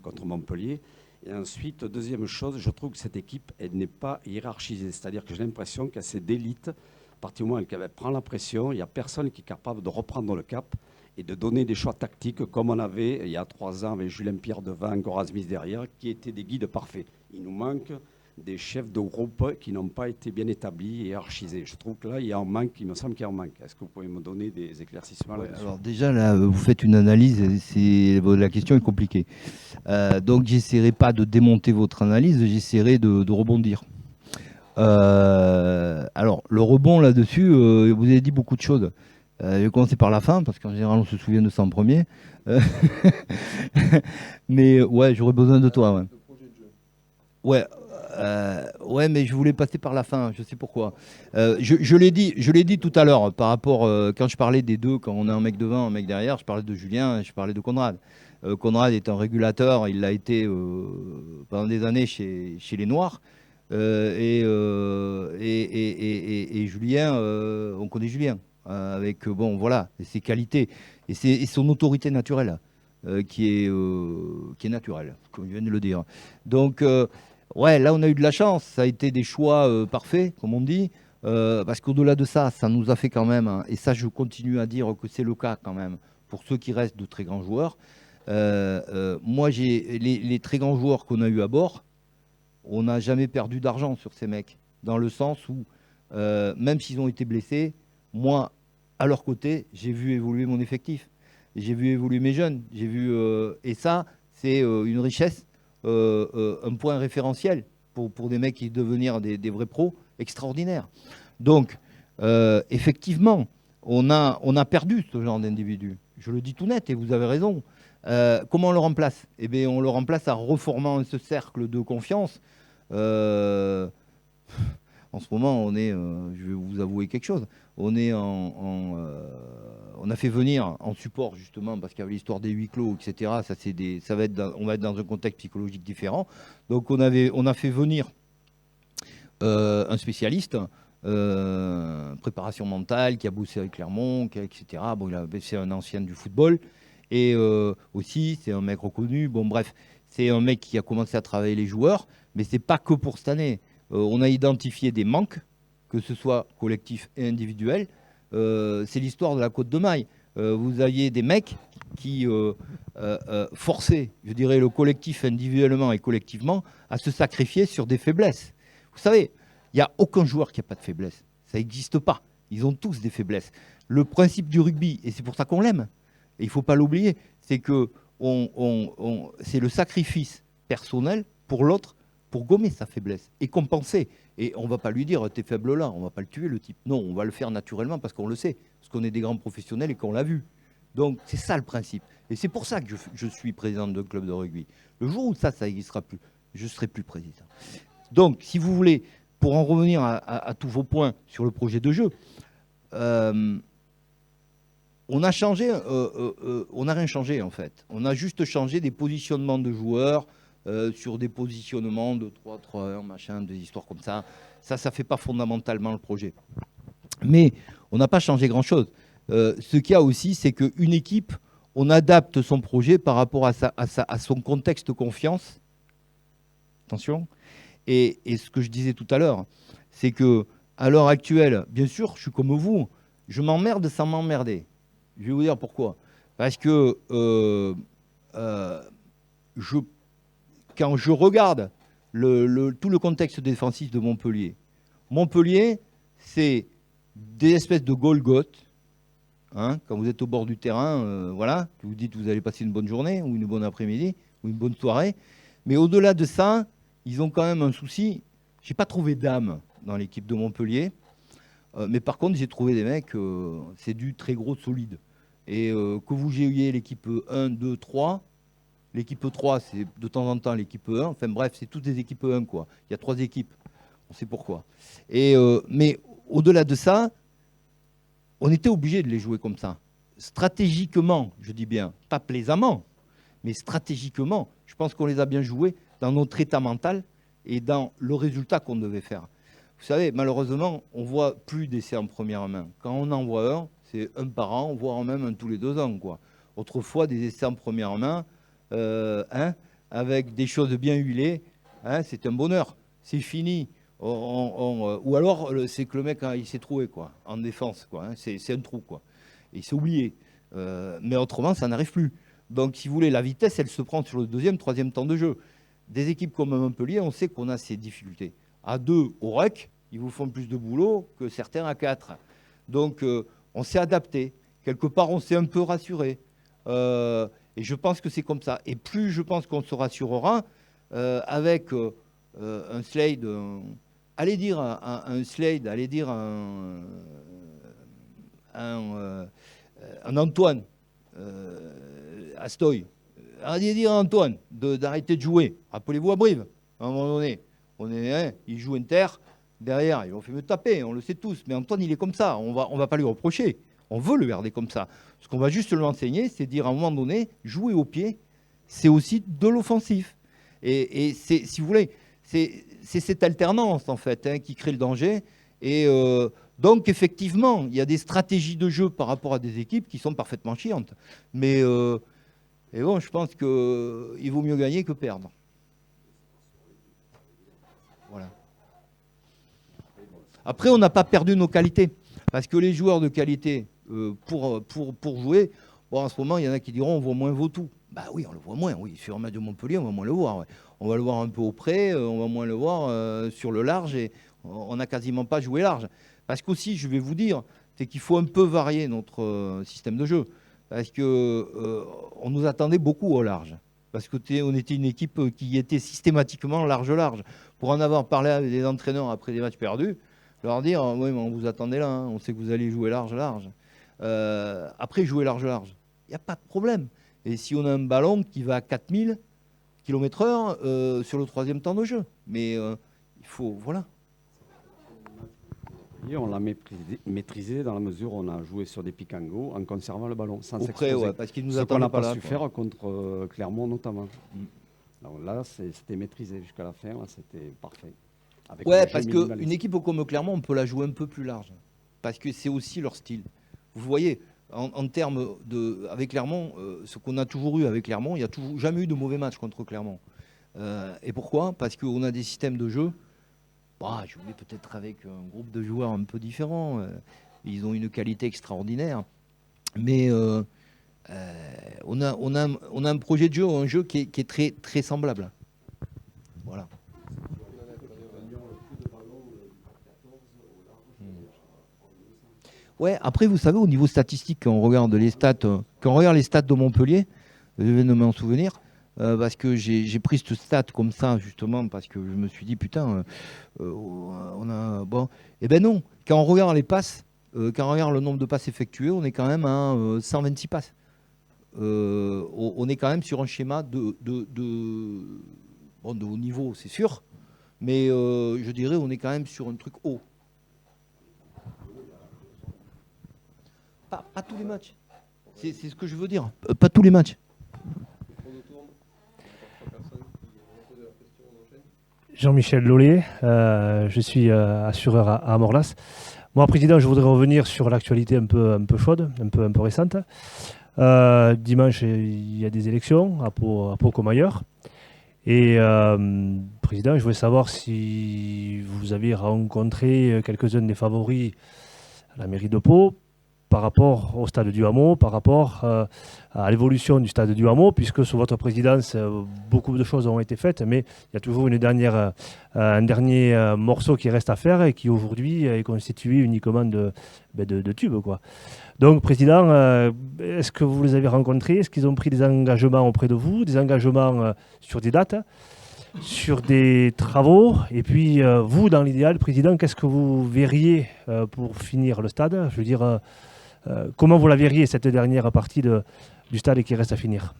contre Montpellier. Et ensuite, deuxième chose, je trouve que cette équipe, elle n'est pas hiérarchisée. C'est-à-dire que j'ai l'impression qu'il y a assez d'élite. À partir du moment où elle prend la pression, il n'y a personne qui est capable de reprendre le cap et de donner des choix tactiques comme on avait il y a 3 ans avec Julien Pierre devant, Goran Smith derrière, qui étaient des guides parfaits. Il nous manque des chefs de groupe qui n'ont pas été bien établis et hiérarchisés. Je trouve que là, il y a un manque, il me semble qu'il y a un manque. Est-ce que vous pouvez me donner des éclaircissements là-dessus?
Alors déjà, là, vous faites une analyse, la question est compliquée. Donc, j'essaierai pas de démonter votre analyse, j'essaierai de rebondir. Alors, le rebond là-dessus, vous avez dit beaucoup de choses. Je vais commencer par la fin, parce qu'en général, on se souvient de ça en premier. Mais ouais, j'aurais besoin de toi. Ouais.
Le projet de jeu.
Ouais. Ouais, mais je voulais passer par la fin, je sais pourquoi. Je l'ai dit tout à l'heure, par rapport, quand je parlais des deux, quand on a un mec devant, un mec derrière, je parlais de Julien, je parlais de Conrad. Conrad est un régulateur, il l'a été pendant des années chez les Noirs. Et Julien, on connaît Julien, avec bon, voilà, ses qualités et son autorité naturelle, qui est naturelle, comme je viens de le dire. Donc, ouais, là, on a eu de la chance. Ça a été des choix parfaits, comme on dit. Parce qu'au-delà de ça, ça nous a fait quand même, hein, et ça, je continue à dire que c'est le cas quand même, pour ceux qui restent de très grands joueurs. Moi, les très grands joueurs qu'on a eu à bord, on n'a jamais perdu d'argent sur ces mecs. Dans le sens où, même s'ils ont été blessés, moi, à leur côté, j'ai vu évoluer mon effectif. J'ai vu évoluer mes jeunes. Et ça, c'est une richesse, un point référentiel pour des mecs qui devenir des vrais pros extraordinaires. Donc, effectivement, on a perdu ce genre d'individu. Je le dis tout net et vous avez raison. Comment on le remplace? Eh bien, on le remplace en reformant ce cercle de confiance. En ce moment, on est, je vais vous avouer quelque chose, on a fait venir en support justement parce qu'il y avait l'histoire des huis clos, etc. On va être dans un contexte psychologique différent. Donc on a fait venir un spécialiste, préparation mentale, qui a bossé avec Clermont, etc. Bon, c'est un ancien du football. Et aussi, c'est un mec reconnu. Bon, bref, c'est un mec qui a commencé à travailler les joueurs, mais c'est pas que pour cette année. On a identifié des manques, que ce soit collectif et individuel. C'est l'histoire de la Côte de Maille. Vous aviez des mecs qui forçaient, je dirais, le collectif individuellement et collectivement à se sacrifier sur des faiblesses. Vous savez, il n'y a aucun joueur qui n'a pas de faiblesse. Ça n'existe pas. Ils ont tous des faiblesses. Le principe du rugby, et c'est pour ça qu'on l'aime, et il ne faut pas l'oublier, c'est que c'est le sacrifice personnel pour l'autre pour gommer sa faiblesse et compenser. Et on ne va pas lui dire « t'es faible là », on ne va pas le tuer le type. Non, on va le faire naturellement parce qu'on le sait, parce qu'on est des grands professionnels et qu'on l'a vu. Donc c'est ça le principe. Et c'est pour ça que je suis président d'un club de rugby. Le jour où ça n'existera plus, je ne serai plus président. Donc si vous voulez, pour en revenir à tous vos points sur le projet de jeu, on a changé, on n'a rien changé en fait. On a juste changé des positionnements de joueurs sur des positionnements de 3-3-1, machin, des histoires comme ça. Ça ne fait pas fondamentalement le projet. Mais on n'a pas changé grand-chose. Ce qu'il y a aussi, c'est qu'une équipe, on adapte son projet par rapport à son contexte de confiance. Attention. Et ce que je disais tout à l'heure, c'est qu'à l'heure actuelle, bien sûr, je suis comme vous, je m'emmerde sans m'emmerder. Je vais vous dire pourquoi. Parce que quand je regarde tout le contexte défensif de Montpellier, c'est des espèces de Golgoth. Hein, quand vous êtes au bord du terrain, voilà, vous dites que vous allez passer une bonne journée ou une bonne après-midi ou une bonne soirée. Mais au-delà de ça, ils ont quand même un souci. Je n'ai pas trouvé d'âme dans l'équipe de Montpellier. Mais par contre, j'ai trouvé des mecs, c'est du très gros solide. Et que vous ayez l'équipe 1, 2, 3, l'équipe 3, c'est de temps en temps l'équipe 1. Enfin bref, c'est toutes des équipes 1, quoi. Il y a 3 équipes. On sait pourquoi. Mais au-delà de ça, on était obligé de les jouer comme ça. Stratégiquement, je dis bien, pas plaisamment, mais stratégiquement, je pense qu'on les a bien joués dans notre état mental et dans le résultat qu'on devait faire. Vous savez, malheureusement, on ne voit plus d'essais en première main. Quand on en voit un, c'est un par an, voire même un tous les 2 ans, quoi. Autrefois, des essais en première main, avec des choses bien huilées, c'est un bonheur. C'est fini. Ou alors, c'est que le mec, il s'est trouvé, quoi, en défense, quoi. C'est un trou, quoi. Et il s'est oublié. Mais autrement, ça n'arrive plus. Donc, si vous voulez, la vitesse, elle se prend sur le 2e, 3e temps de jeu. Des équipes comme Montpellier, on sait qu'on a ces difficultés. À 2, au REC, ils vous font plus de boulot que certains à 4. Donc, on s'est adapté. Quelque part, on s'est un peu rassuré. Et je pense que c'est comme ça. Et plus je pense qu'on se rassurera avec un Slade, allez dire un Slade, allez dire un Antoine Astoy. Allez dire à Antoine d'arrêter de jouer. Rappelez-vous à Brive, à un moment donné. Il joue Inter, derrière, ils vont faire me taper, on le sait tous. Mais Antoine, il est comme ça, on va pas lui reprocher. On veut le garder comme ça. Ce qu'on va juste lui enseigner, c'est dire à un moment donné, jouer au pied, c'est aussi de l'offensif. Et c'est, si vous voulez, c'est cette alternance, en fait, qui crée le danger. Et donc, effectivement, il y a des stratégies de jeu par rapport à des équipes qui sont parfaitement chiantes. Mais et bon, je pense qu'il vaut mieux gagner que perdre. Voilà. Après, on n'a pas perdu nos qualités. Parce que les joueurs de qualité, pour jouer, bon, en ce moment, il y en a qui diront on voit moins Vautoux. Bah oui, on le voit moins. Oui, sur un match de Montpellier, on va moins le voir. Ouais. On va le voir un peu au près, on va moins le voir sur le large. Et on n'a quasiment pas joué large. Parce qu'aussi, je vais vous dire, c'est qu'il faut un peu varier notre système de jeu. Parce qu'on nous attendait beaucoup au large. Parce qu'on était une équipe qui était systématiquement large-large. Pour en avoir parlé avec des entraîneurs après des matchs perdus, leur dire oui, mais on vous attendait là, hein, on sait que vous allez jouer large-large. Après, jouer large-large, il n'y a pas de problème. Et si on a un ballon qui va à 4000 km/h sur le troisième temps de jeu. Mais il faut. Voilà.
Et on l'a maîtrisé dans la mesure où on a joué sur des pick and go en conservant le ballon, sans
Auprès,
s'exposer.
ouais, parce qu'il nous
Ce qu'on n'a
pas
pas
là,
su
quoi.
faire contre Clermont notamment. Donc là, c'était maîtrisé jusqu'à la fin, là, c'était parfait. Avec
Ouais,
le jeu
parce
minimaliste.
qu'une équipe comme Clermont, on peut la jouer un peu plus large. Parce que c'est aussi leur style. Vous voyez, en termes de. Avec Clermont, ce qu'on a toujours eu avec Clermont, il n'y a jamais eu de mauvais match contre Clermont. Et pourquoi? Parce qu'on a des systèmes de jeu. Bah, je voulais peut-être avec un groupe de joueurs un peu différent. Ils ont une qualité extraordinaire. Mais on a un projet de jeu, un jeu qui est très, très semblable. Voilà. Ouais, après, vous savez, au niveau statistique, quand on regarde les stats, de Montpellier, je vais de m'en souvenir, parce que j'ai pris cette stat comme ça, justement, parce que je me suis dit, putain, on a. Bon, eh ben non, quand on regarde les passes, quand on regarde le nombre de passes effectuées, on est quand même à 126 passes. On est quand même sur un schéma de haut niveau, c'est sûr, mais je dirais, on est quand même sur un truc haut. Pas tous les matchs. C'est ce que je veux dire. Pas tous les matchs.
Jean-Michel Lollet, je suis assureur à Morlas. Moi, président, je voudrais revenir sur l'actualité un peu chaude, un peu récente. Dimanche, il y a des élections à Pau comme ailleurs. Et président, je voulais savoir si vous avez rencontré quelques-uns des favoris à la mairie de Pau par rapport au stade du Hameau, par rapport à l'évolution du stade du Hameau, puisque sous votre présidence, beaucoup de choses ont été faites, mais il y a toujours un dernier morceau qui reste à faire et qui aujourd'hui est constitué uniquement de tubes, quoi. Donc, président, est-ce que vous les avez rencontrés? Est-ce qu'ils ont pris des engagements auprès de vous, des engagements sur des dates, sur des travaux? Et puis, vous, dans l'idéal, président, qu'est-ce que vous verriez pour finir le stade? Je veux dire, comment vous la verriez, cette dernière partie du stade qui reste à finir?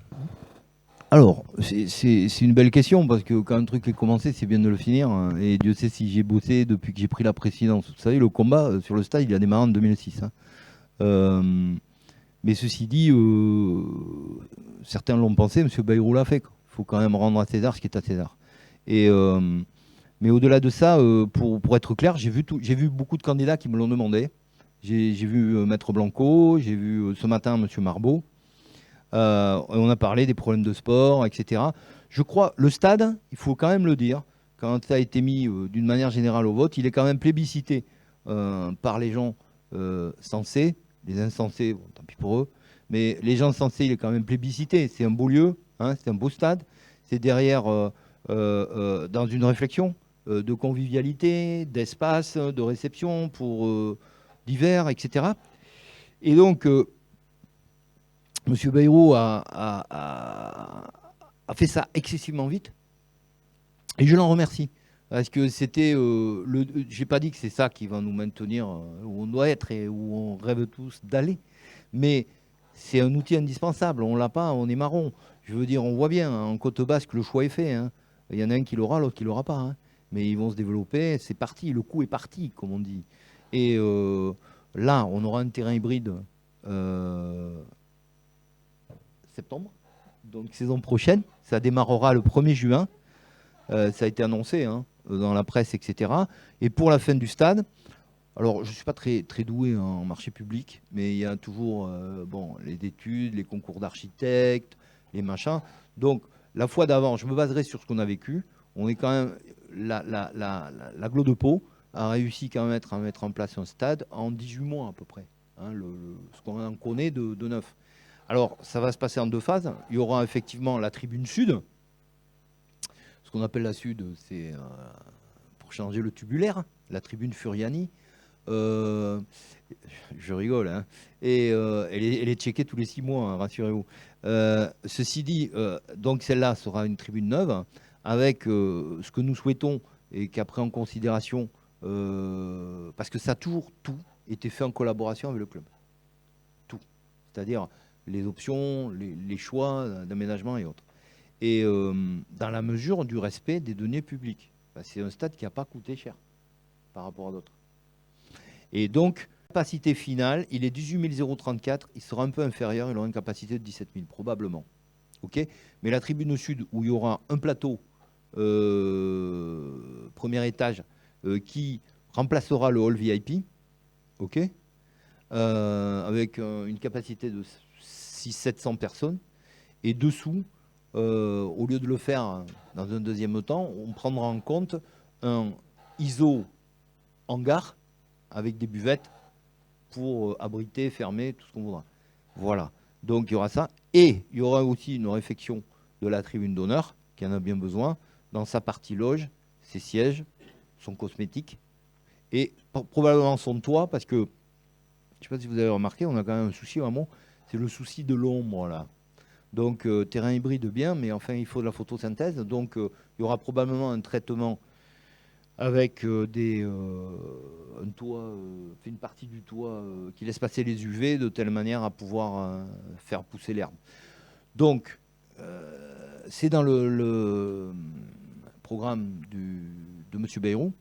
Alors, c'est une belle question, parce que quand un truc est commencé, c'est bien de le finir. Hein. Et Dieu sait si j'ai bossé depuis que j'ai pris la présidence. Vous savez, le combat sur le stade, il a démarré en 2006. Hein. Mais ceci dit, certains l'ont pensé, M. Bayrou l'a fait. Il faut quand même rendre à César ce qui est à César. Mais au-delà de ça, pour être clair, j'ai vu beaucoup de candidats qui me l'ont demandé. J'ai vu Maître Blanco, j'ai vu ce matin M. Marbeau. On a parlé des problèmes de sport, etc. Je crois, le stade, il faut quand même le dire, quand ça a été mis d'une manière générale au vote, il est quand même plébiscité par les gens sensés. Les insensés, bon, tant pis pour eux. Mais les gens sensés, il est quand même plébiscité. C'est un beau lieu, hein, c'est un beau stade. C'est derrière, dans une réflexion de convivialité, d'espace, de réception pour divers, etc. Et donc, M. Bayrou a fait ça excessivement vite. Et je l'en remercie. Parce que c'était. J'ai pas dit que c'est ça qui va nous maintenir où on doit être et où on rêve tous d'aller. Mais c'est un outil indispensable. On l'a pas, on est marron. Je veux dire, on voit bien, hein, en Côte Basque, le choix est fait. Hein. Il y en a un qui l'aura, l'autre qui l'aura pas. Hein. Mais ils vont se développer, c'est parti. Le coup est parti, comme on dit. Et là, on aura un terrain hybride septembre, donc saison prochaine. Ça démarrera le 1er juin. Ça a été annoncé hein, dans la presse, etc. Et pour la fin du stade, alors je ne suis pas très doué en marché public, mais il y a toujours les études, les concours d'architectes, les machins. Donc la fois d'avant, je me baserai sur ce qu'on a vécu. On est quand même l'agglo de Pau a réussi quand même à mettre en place un stade en 18 mois à peu près, hein, ce qu'on en connaît de neuf. Alors ça va se passer en deux phases. Il y aura effectivement la tribune sud. Ce qu'on appelle la sud, c'est pour changer le tubulaire, la tribune Furiani. je rigole, hein, et elle est checkée tous les 6 mois, hein, rassurez-vous. Ceci dit, donc celle-là sera une tribune neuve, avec ce que nous souhaitons, et qu'après en considération, parce que ça a toujours tout été fait en collaboration avec le club. Tout. C'est-à-dire les options, les choix d'aménagement et autres. Et dans la mesure du respect des deniers publics. C'est un stade qui n'a pas coûté cher par rapport à d'autres. Et donc, capacité finale, il est 18 034, il sera un peu inférieur, il aura une capacité de 17 000, probablement. Okay, mais la tribune sud, où il y aura un plateau, premier étage, qui remplacera le hall VIP, okay, avec une capacité de 600-700 personnes, et dessous, au lieu de le faire dans un deuxième temps, on prendra en compte un ISO hangar avec des buvettes pour abriter, fermer, tout ce qu'on voudra. Voilà. Donc il y aura ça. Et il y aura aussi une réfection de la tribune d'honneur, qui en a bien besoin, dans sa partie loge, ses sièges, son cosmétique, et probablement son toit, parce que, je ne sais pas si vous avez remarqué, on a quand même un souci vraiment, c'est le souci de l'ombre, là. Donc, terrain hybride, bien, mais enfin, il faut de la photosynthèse. Donc, il y aura probablement un traitement avec un toit, une partie du toit qui laisse passer les UV de telle manière à pouvoir faire pousser l'herbe. Donc, c'est dans le programme de M. Bayrou.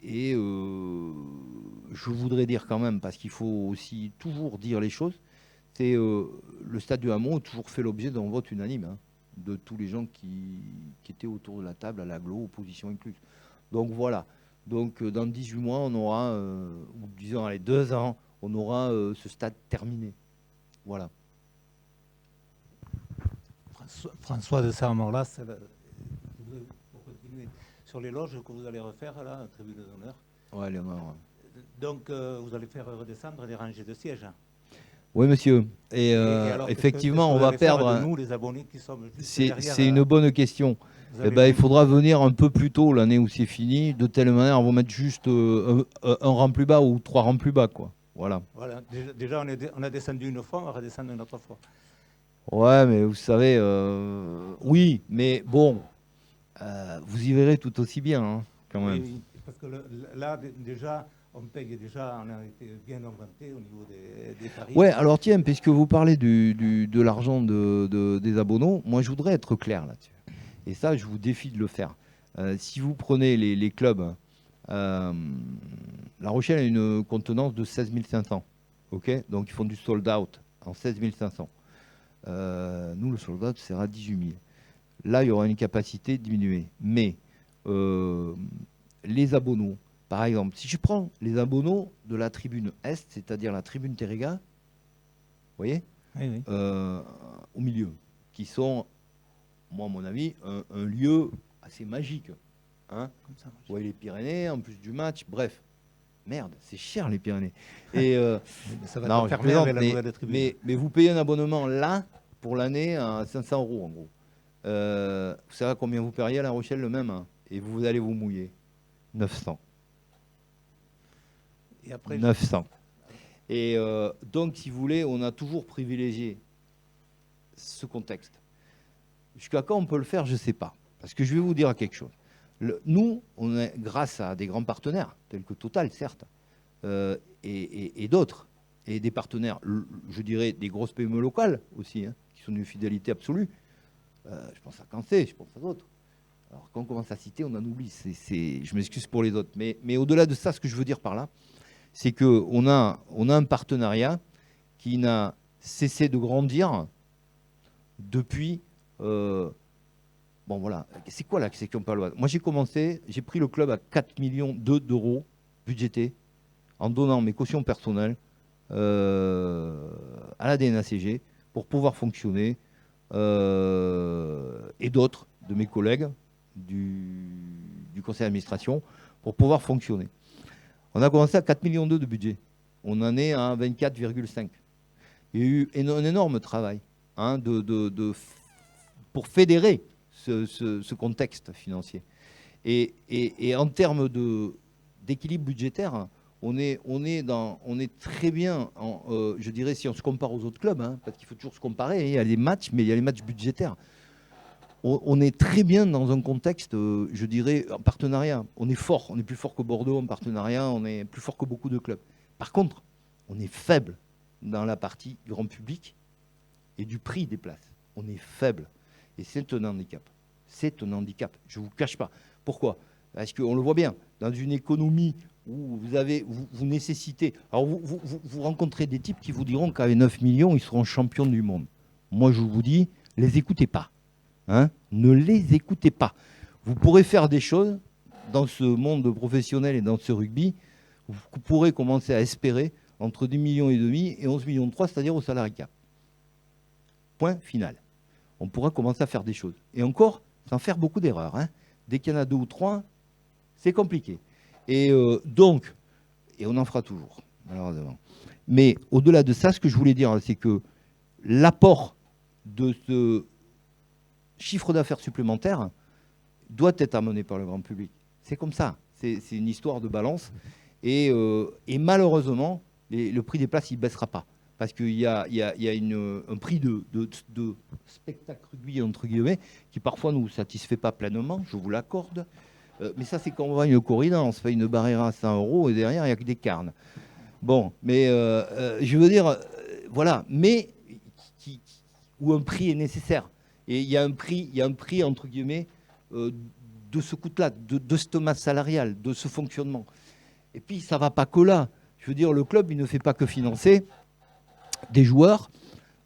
Et je voudrais dire quand même, parce qu'il faut aussi toujours dire les choses, c'est le stade du Hameau a toujours fait l'objet d'un vote unanime, hein, de tous les gens qui étaient autour de la table, à l'agglo, opposition incluse. Donc voilà. Donc dans 18 mois, on aura, ou disons, allez, 2 ans, on aura ce stade terminé. Voilà.
François de Saint-Morlas, pour continuer sur les loges que vous allez refaire, là, tribune d'honneur.
Ouais, Léonard.
Donc vous allez faire redescendre les rangées de sièges.
Oui, monsieur. Et
alors,
effectivement,
qu'est-ce que
on
vous
va
allez faire
perdre.
de nous, les abonnés qui sommes juste derrière.
C'est une bonne question. Eh ben, il faudra venir un peu plus tôt l'année où c'est fini, de telle manière on va mettre juste un rang plus bas ou 3 rangs plus bas, quoi. Voilà.
Voilà. Déjà, on a descendu une fois, on va redescendre une autre fois.
Ouais, mais vous savez, oui, mais bon, vous y verrez tout aussi bien, hein, quand même.
Oui, parce que là, déjà, on paye déjà, on a été bien augmenté au niveau des tarifs.
Ouais, alors tiens, puisque vous parlez de l'argent des abonnements, moi je voudrais être clair là-dessus. Et ça, je vous défie de le faire. Si vous prenez les clubs, La Rochelle a une contenance de 16 500. Okay, donc ils font du sold out en 16 500. Nous, le sold out sera 18 000. Là, il y aura une capacité diminuée. Mais les abonnements, par exemple, si je prends les abonnements de la tribune Est, c'est-à-dire la tribune Terrega, vous voyez,
oui.
Au milieu, qui sont, moi, à mon avis, un lieu assez magique. Hein,
Comme ça,
vous voyez les Pyrénées, en plus du match, bref. Merde, c'est cher les Pyrénées. Et,
ça va
non,
être fermé avec la nouvelle tribune.
mais vous payez un abonnement là, pour l'année, à 500 € en gros. Vous savez combien vous paieriez à La Rochelle le même, hein, et vous allez vous mouiller 900.
Et après,
900. Et donc, si vous voulez, on a toujours privilégié ce contexte. Jusqu'à quand on peut le faire, je ne sais pas. Parce que je vais vous dire quelque chose. Nous, on est, grâce à des grands partenaires, tels que Total, certes, et d'autres, et des partenaires, je dirais, des grosses PME locales aussi, hein, qui sont d'une fidélité absolue. Je pense à Cancé, je pense à d'autres. Alors, quand on commence à citer, on en oublie. Je m'excuse pour les autres. Mais au-delà de ça, ce que je veux dire par là, c'est qu'on a un partenariat qui n'a cessé de grandir depuis... bon, voilà. C'est quoi la section paloise? Moi, j'ai pris le club à 4 millions d'euros budgétés en donnant mes cautions personnelles à la DNACG pour pouvoir fonctionner et d'autres de mes collègues du conseil d'administration pour pouvoir fonctionner. On a commencé à 4 millions de budget. On en est à 24,5. Il y a eu un énorme travail, hein, pour fédérer ce contexte financier. Et en termes d'équilibre budgétaire, on est très bien, je dirais, si on se compare aux autres clubs, hein, parce qu'il faut toujours se comparer, hein, il y a les matchs, mais il y a les matchs budgétaires. On est très bien dans un contexte, je dirais, en partenariat. On est fort, on est plus fort que Bordeaux en partenariat, on est plus fort que beaucoup de clubs. Par contre, on est faible dans la partie grand public et du prix des places. On est faible. Et c'est un handicap. C'est un handicap, je ne vous cache pas. Pourquoi ? Parce qu'on le voit bien, dans une économie où vous nécessitez... Alors vous rencontrez des types qui vous diront qu'avec 9 millions, ils seront champions du monde. Moi, je vous dis, les écoutez pas. Hein, ne les écoutez pas. Vous pourrez faire des choses dans ce monde professionnel et dans ce rugby. Vous pourrez commencer à espérer entre 2,5 millions et 11,3 millions, c'est-à-dire au salarié cap. Point final. On pourra commencer à faire des choses. Et encore, sans faire beaucoup d'erreurs. Hein. Dès qu'il y en a 2 ou 3, c'est compliqué. Et donc, et on en fera toujours, malheureusement. Mais au-delà de ça, ce que je voulais dire, c'est que l'apport de ce chiffre d'affaires supplémentaire doit être amené par le grand public. C'est comme ça. C'est une histoire de balance. Et malheureusement, le prix des places, il ne baissera pas. Parce qu'il y a un prix de spectacle rugby, entre guillemets, qui parfois ne nous satisfait pas pleinement, je vous l'accorde. Mais ça, c'est quand on va à une corrida, on se fait une barrière à 100 € et derrière, il n'y a que des carnes. Bon, mais je veux dire, voilà, mais où un prix est nécessaire. Et il y a un prix entre guillemets, de ce coût-là, de cette masse salariale, de ce fonctionnement. Et puis, ça ne va pas que là. Je veux dire, le club, il ne fait pas que financer des joueurs.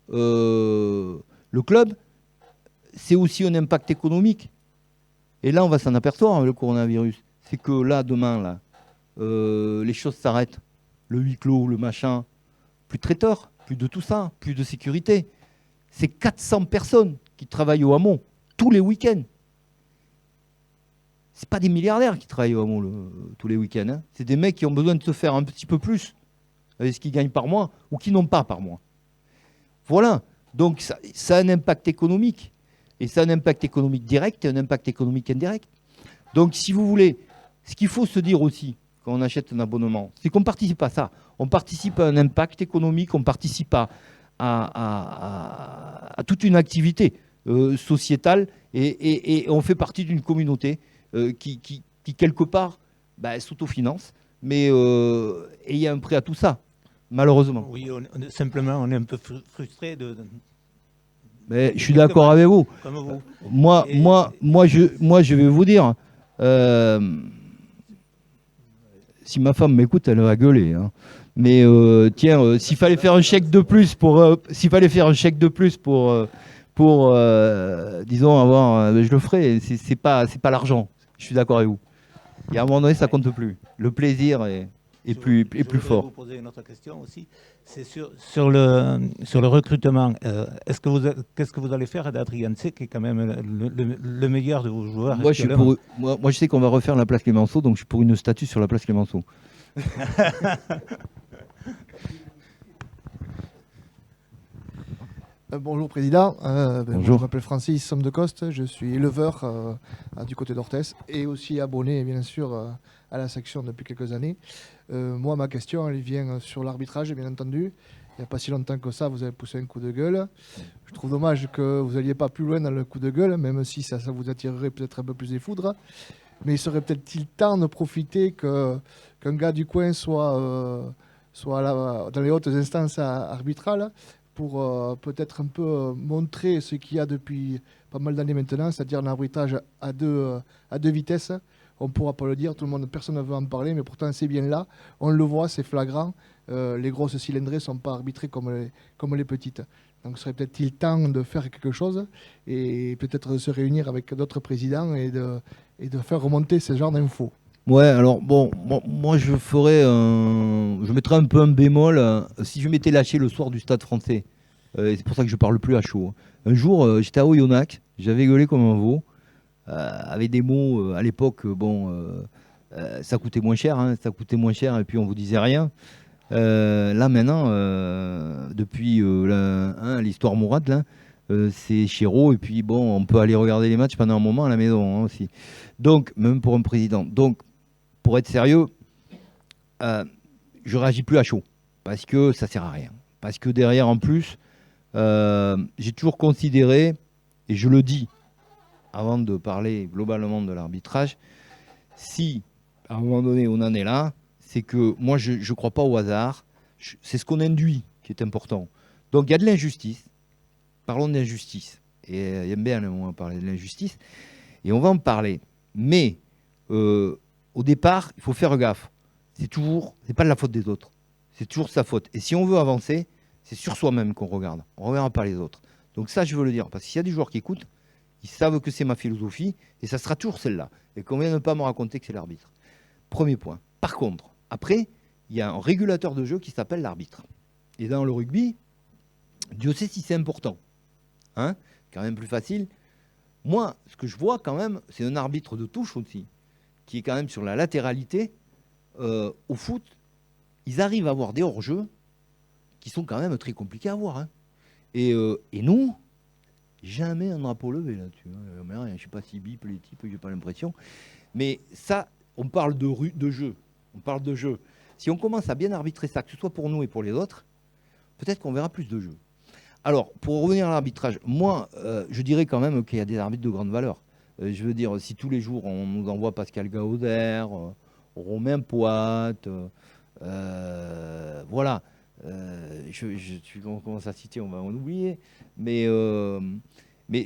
Le club, c'est aussi un impact économique. Et là, on va s'en apercevoir avec le coronavirus. C'est que là, demain, là, les choses s'arrêtent. Le huis clos, le machin, plus de traiteurs, plus de tout ça, plus de sécurité. C'est 400 personnes qui travaillent au hameau tous les week-ends. Ce n'est pas des milliardaires qui travaillent au hameau tous les week-ends. Hein. C'est des mecs qui ont besoin de se faire un petit peu plus avec ce qu'ils gagnent par mois ou qui n'ont pas par mois. Voilà. Donc ça a un impact économique. Et ça a un impact économique direct et un impact économique indirect. Donc si vous voulez, ce qu'il faut se dire aussi quand on achète un abonnement, c'est qu'on ne participe à ça. On participe à un impact économique, on participe à toute une activité sociétale et on fait partie d'une communauté qui quelque part, s'autofinance. Mais il y a un prix à tout ça, malheureusement.
Oui, simplement, on est un peu frustré de...
Mais je suis d'accord avec vous.
Comme vous.
Moi, je vais vous dire, si ma femme m'écoute, elle va gueuler. Hein. Mais tiens, s'il fallait faire un chèque de plus pour, disons, avoir, je le ferai. C'est pas l'argent. Je suis d'accord avec vous. Et à un moment donné, ça compte plus. Le plaisir est plus fort.
Je vais vous poser une autre question aussi. C'est sur le recrutement. Qu'est-ce que vous allez faire d'Adrien C, qui est quand même le meilleur de vos joueurs?
Moi, je sais qu'on va refaire la place Clémenceau, donc je suis pour une statue sur la place Clémenceau.
Bonjour Président,
Bonjour.
Je m'appelle Francis Somme de Coste, je suis éleveur du côté d'Orthès et aussi abonné bien sûr à la section depuis quelques années. Moi ma question elle vient sur l'arbitrage bien entendu. Il n'y a pas si longtemps que ça vous avez poussé un coup de gueule. Je trouve dommage que vous n'alliez pas plus loin dans le coup de gueule, même si ça vous attirerait peut-être un peu plus les foudres. Mais il serait peut-être temps de profiter qu'un gars du coin soit là, dans les hautes instances arbitrales pour peut-être un peu montrer ce qu'il y a depuis pas mal d'années maintenant, c'est-à-dire un arbitrage à deux vitesses. On ne pourra pas le dire, personne ne veut en parler, mais pourtant c'est bien là. On le voit, c'est flagrant. Les grosses cylindrées ne sont pas arbitrées comme les petites. Donc, il serait peut-être temps de faire quelque chose et peut-être de se réunir avec d'autres présidents et de faire remonter ce genre d'infos.
Ouais, alors bon, moi je mettrais un peu un bémol si je m'étais lâché le soir du Stade Français. C'est pour ça que je parle plus à chaud. Un jour, j'étais à Oyonnax, j'avais gueulé comme un veau, avec des mots à l'époque, ça coûtait moins cher, et puis on vous disait rien. Là maintenant, depuis l'histoire Mourad, là, c'est Chéreau, et puis bon, on peut aller regarder les matchs pendant un moment à la maison aussi. Donc, même pour un président. Donc, pour être sérieux, je réagis plus à chaud parce que ça sert à rien. Parce que derrière, en plus, j'ai toujours considéré, et je le dis avant de parler globalement de l'arbitrage, si à un moment donné on en est là, c'est que moi je ne crois pas au hasard. C'est ce qu'on induit qui est important. Donc il y a de l'injustice. Parlons d'injustice. Et il aime bien le moment de parler de l'injustice. Et on va en parler. Mais au départ, il faut faire gaffe. C'est pas de la faute des autres. C'est toujours sa faute. Et si on veut avancer, c'est sur soi-même qu'on regarde. On ne regarde pas les autres. Donc ça, je veux le dire. Parce qu'il y a des joueurs qui écoutent, ils savent que c'est ma philosophie, et ça sera toujours celle-là. Et qu'on ne vienne pas me raconter que c'est l'arbitre. Premier point. Par contre, après, il y a un régulateur de jeu qui s'appelle l'arbitre. Et dans le rugby, Dieu sait si c'est important. Hein, quand même plus facile. Moi, ce que je vois quand même, c'est un arbitre de touche aussi, qui est quand même sur la latéralité. Au foot, ils arrivent à avoir des hors-jeux qui sont quand même très compliqués à voir. Hein. Et nous, jamais un drapeau levé là-dessus. Hein. Je ne sais pas si bip les types, j'ai pas l'impression. Mais ça, on parle de jeu. On parle de jeu. Si on commence à bien arbitrer ça, que ce soit pour nous et pour les autres, peut-être qu'on verra plus de jeux. Alors, pour revenir à l'arbitrage, moi, je dirais quand même qu'il y a des arbitres de grande valeur. Je veux dire, si tous les jours on nous envoie Pascal Gauder, Romain Poite, voilà. On commence à citer, on va en oublier. Mais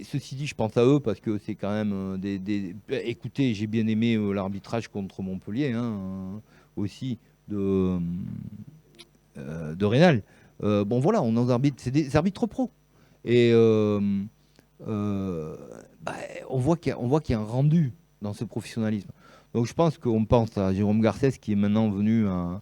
ceci dit, je pense à eux parce que c'est quand même Écoutez, j'ai bien aimé l'arbitrage contre Montpellier, hein, aussi, de Rénal. Bon voilà, on arbitre, c'est des arbitres pros. Et on voit qu'il y a un rendu dans ce professionnalisme. Donc je pense qu'on pense à Jérôme Garcès qui est maintenant venu à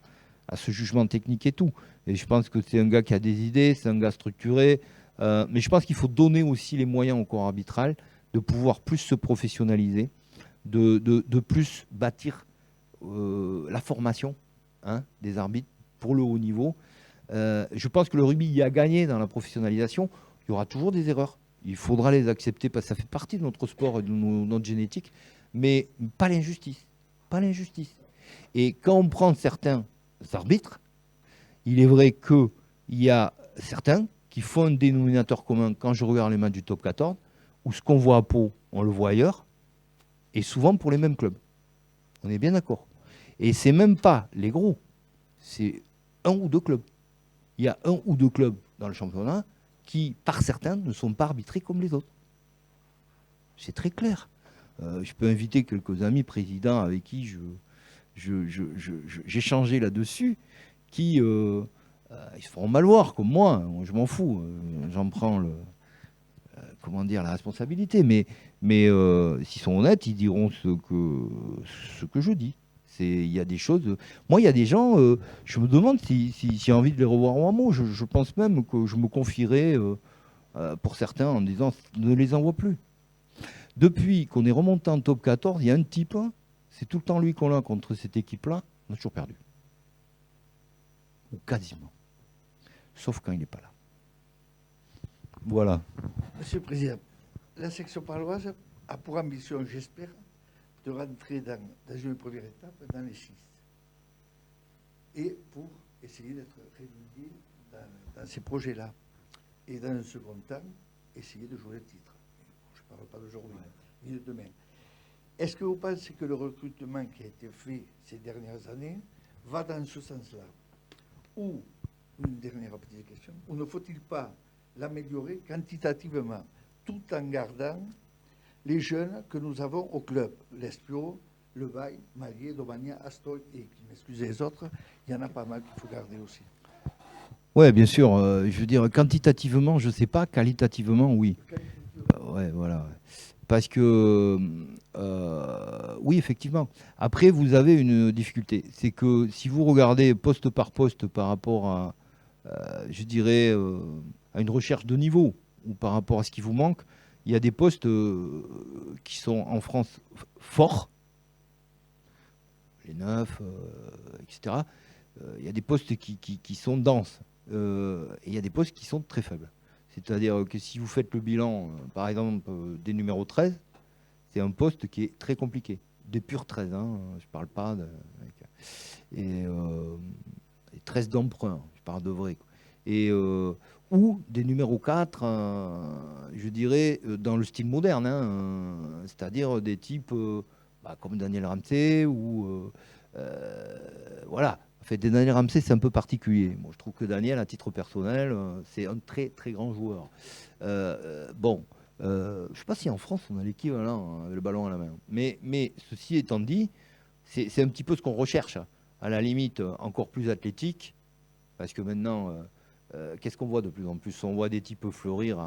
ce jugement technique et tout. Et je pense que c'est un gars qui a des idées, c'est un gars structuré. Mais je pense qu'il faut donner aussi les moyens au corps arbitral de pouvoir plus se professionnaliser, de plus bâtir la formation, hein, des arbitres pour le haut niveau. Je pense que le rugby y a gagné dans la professionnalisation. Il y aura toujours des erreurs. Il faudra les accepter parce que ça fait partie de notre sport et de notre génétique. Mais pas l'injustice. Pas l'injustice. Et quand on prend certains arbitres, il est vrai qu'il y a certains qui font un dénominateur commun quand je regarde les matchs du top 14, où ce qu'on voit à Pau, on le voit ailleurs, et souvent pour les mêmes clubs. On est bien d'accord. Et c'est même pas les gros. C'est un ou deux clubs. Il y a un ou deux clubs dans le championnat qui, par certains, ne sont pas arbitrés comme les autres. C'est très clair. Je peux inviter quelques amis présidents avec qui j'ai changé là-dessus, qui ils se feront mal voir comme moi. Je m'en fous. J'en prends la responsabilité. Mais s'ils sont honnêtes, ils diront ce que je dis. Il y a des choses. Moi, il y a des gens, je me demande si j'ai envie de les revoir en hameau. Je pense même que je me confierais pour certains en disant ne les envoie plus. Depuis qu'on est remonté en top 14, il y a un type, c'est tout le temps lui qu'on a contre cette équipe-là, on a toujours perdu. Ou quasiment. Sauf quand il n'est pas là. Voilà.
Monsieur le Président, la section paloise a pour ambition, j'espère, de rentrer dans une première étape dans les 6. Et pour essayer d'être régulier dans ces projets-là. Et dans un second temps, essayer de jouer le titre. Je ne parle pas d'aujourd'hui, ni de demain. Est-ce que vous pensez que le recrutement qui a été fait ces dernières années va dans ce sens-là? Ou, une dernière petite question, ou ne faut-il pas l'améliorer quantitativement, tout en gardant les jeunes que nous avons au club, l'Espio, Le Bail, Malier, Domania, Astoy et, excusez les autres, il y en a pas mal qu'il faut garder aussi.
Oui, bien sûr. Je veux dire, quantitativement, je ne sais pas. Qualitativement, oui. Ouais, voilà. Parce que, oui, effectivement. Après, vous avez une difficulté. C'est que si vous regardez poste par poste par rapport à, je dirais, à une recherche de niveau ou par rapport à ce qui vous manque, il y a des postes qui sont en France forts, les neufs, etc. Il y a des postes qui sont denses et il y a des postes qui sont très faibles. C'est-à-dire que si vous faites le bilan, par exemple, des numéros 13, c'est un poste qui est très compliqué. Des purs 13, hein, je ne parle pas de... et 13 d'emprunt, je parle de vrai. Et, ou des numéros 4, je dirais, dans le style moderne, c'est-à-dire des types comme Daniel Ramsey ou voilà. En fait, Daniel Ramsey, c'est un peu particulier. Moi, je trouve que Daniel, à titre personnel, c'est un très très grand joueur. Bon, je ne sais pas si en France on a l'équivalent avec le ballon à la main. Mais ceci étant dit, c'est un petit peu ce qu'on recherche. À la limite, encore plus athlétique, parce que maintenant, qu'est-ce qu'on voit de plus en plus? On voit des types fleurir.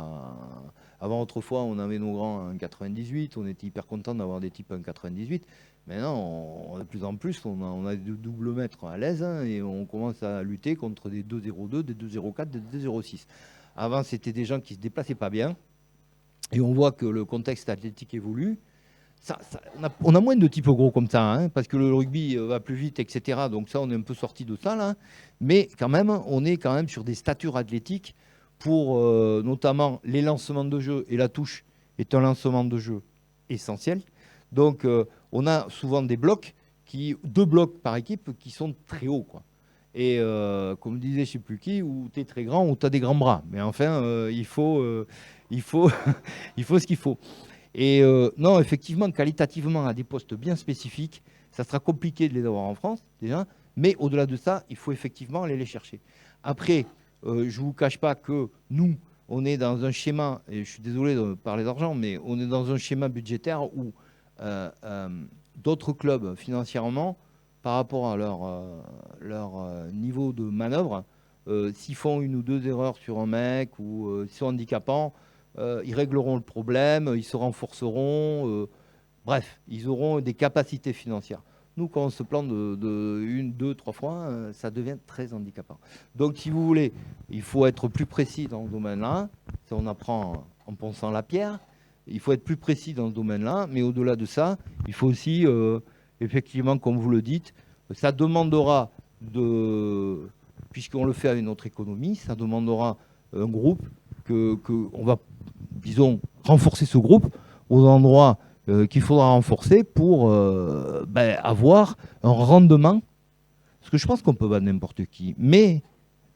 Avant, autrefois, on avait nos grands en 98, on était hyper content d'avoir des types en 98. Maintenant, de plus en plus, on a des doubles mètres à l'aise et on commence à lutter contre des 2,02, des 2,04, des 2,06. Avant, c'était des gens qui ne se déplaçaient pas bien. Et on voit que le contexte athlétique évolue. On a moins de types gros comme ça, parce que le rugby va plus vite, etc. Donc ça, on est un peu sorti de ça, là. Mais quand même, on est quand même sur des statures athlétiques pour notamment les lancements de jeu. Et la touche est un lancement de jeu essentiel. Donc, on a souvent des blocs, 2 blocs par équipe, qui sont très hauts, quoi. Et comme disait je ne sais plus qui, ou tu es très grand ou tu as des grands bras. Mais enfin, il faut ce qu'il faut. Et non, effectivement, qualitativement, à des postes bien spécifiques, ça sera compliqué de les avoir en France, déjà. Mais au-delà de ça, il faut effectivement aller les chercher. Après, je ne vous cache pas que nous, on est dans un schéma, et je suis désolé de parler d'argent, mais on est dans un schéma budgétaire où d'autres clubs, financièrement, par rapport à leur niveau de manœuvre, s'ils font 1 ou 2 erreurs sur un mec ou s'ils sont handicapants, ils régleront le problème, ils se renforceront, bref, ils auront des capacités financières. Nous, quand on se plante de 1, 2, 3 fois, ça devient très handicapant. Donc, si vous voulez, il faut être plus précis dans ce domaine-là. Ça, on apprend en ponçant la pierre. Il faut être plus précis dans ce domaine-là. Mais au-delà de ça, il faut aussi, effectivement, comme vous le dites, ça demandera, puisqu'on le fait avec notre économie, ça demandera un groupe qu'on va, disons, renforcer ce groupe aux endroits qu'il faudra renforcer pour avoir un rendement. Parce que je pense qu'on peut battre n'importe qui. Mais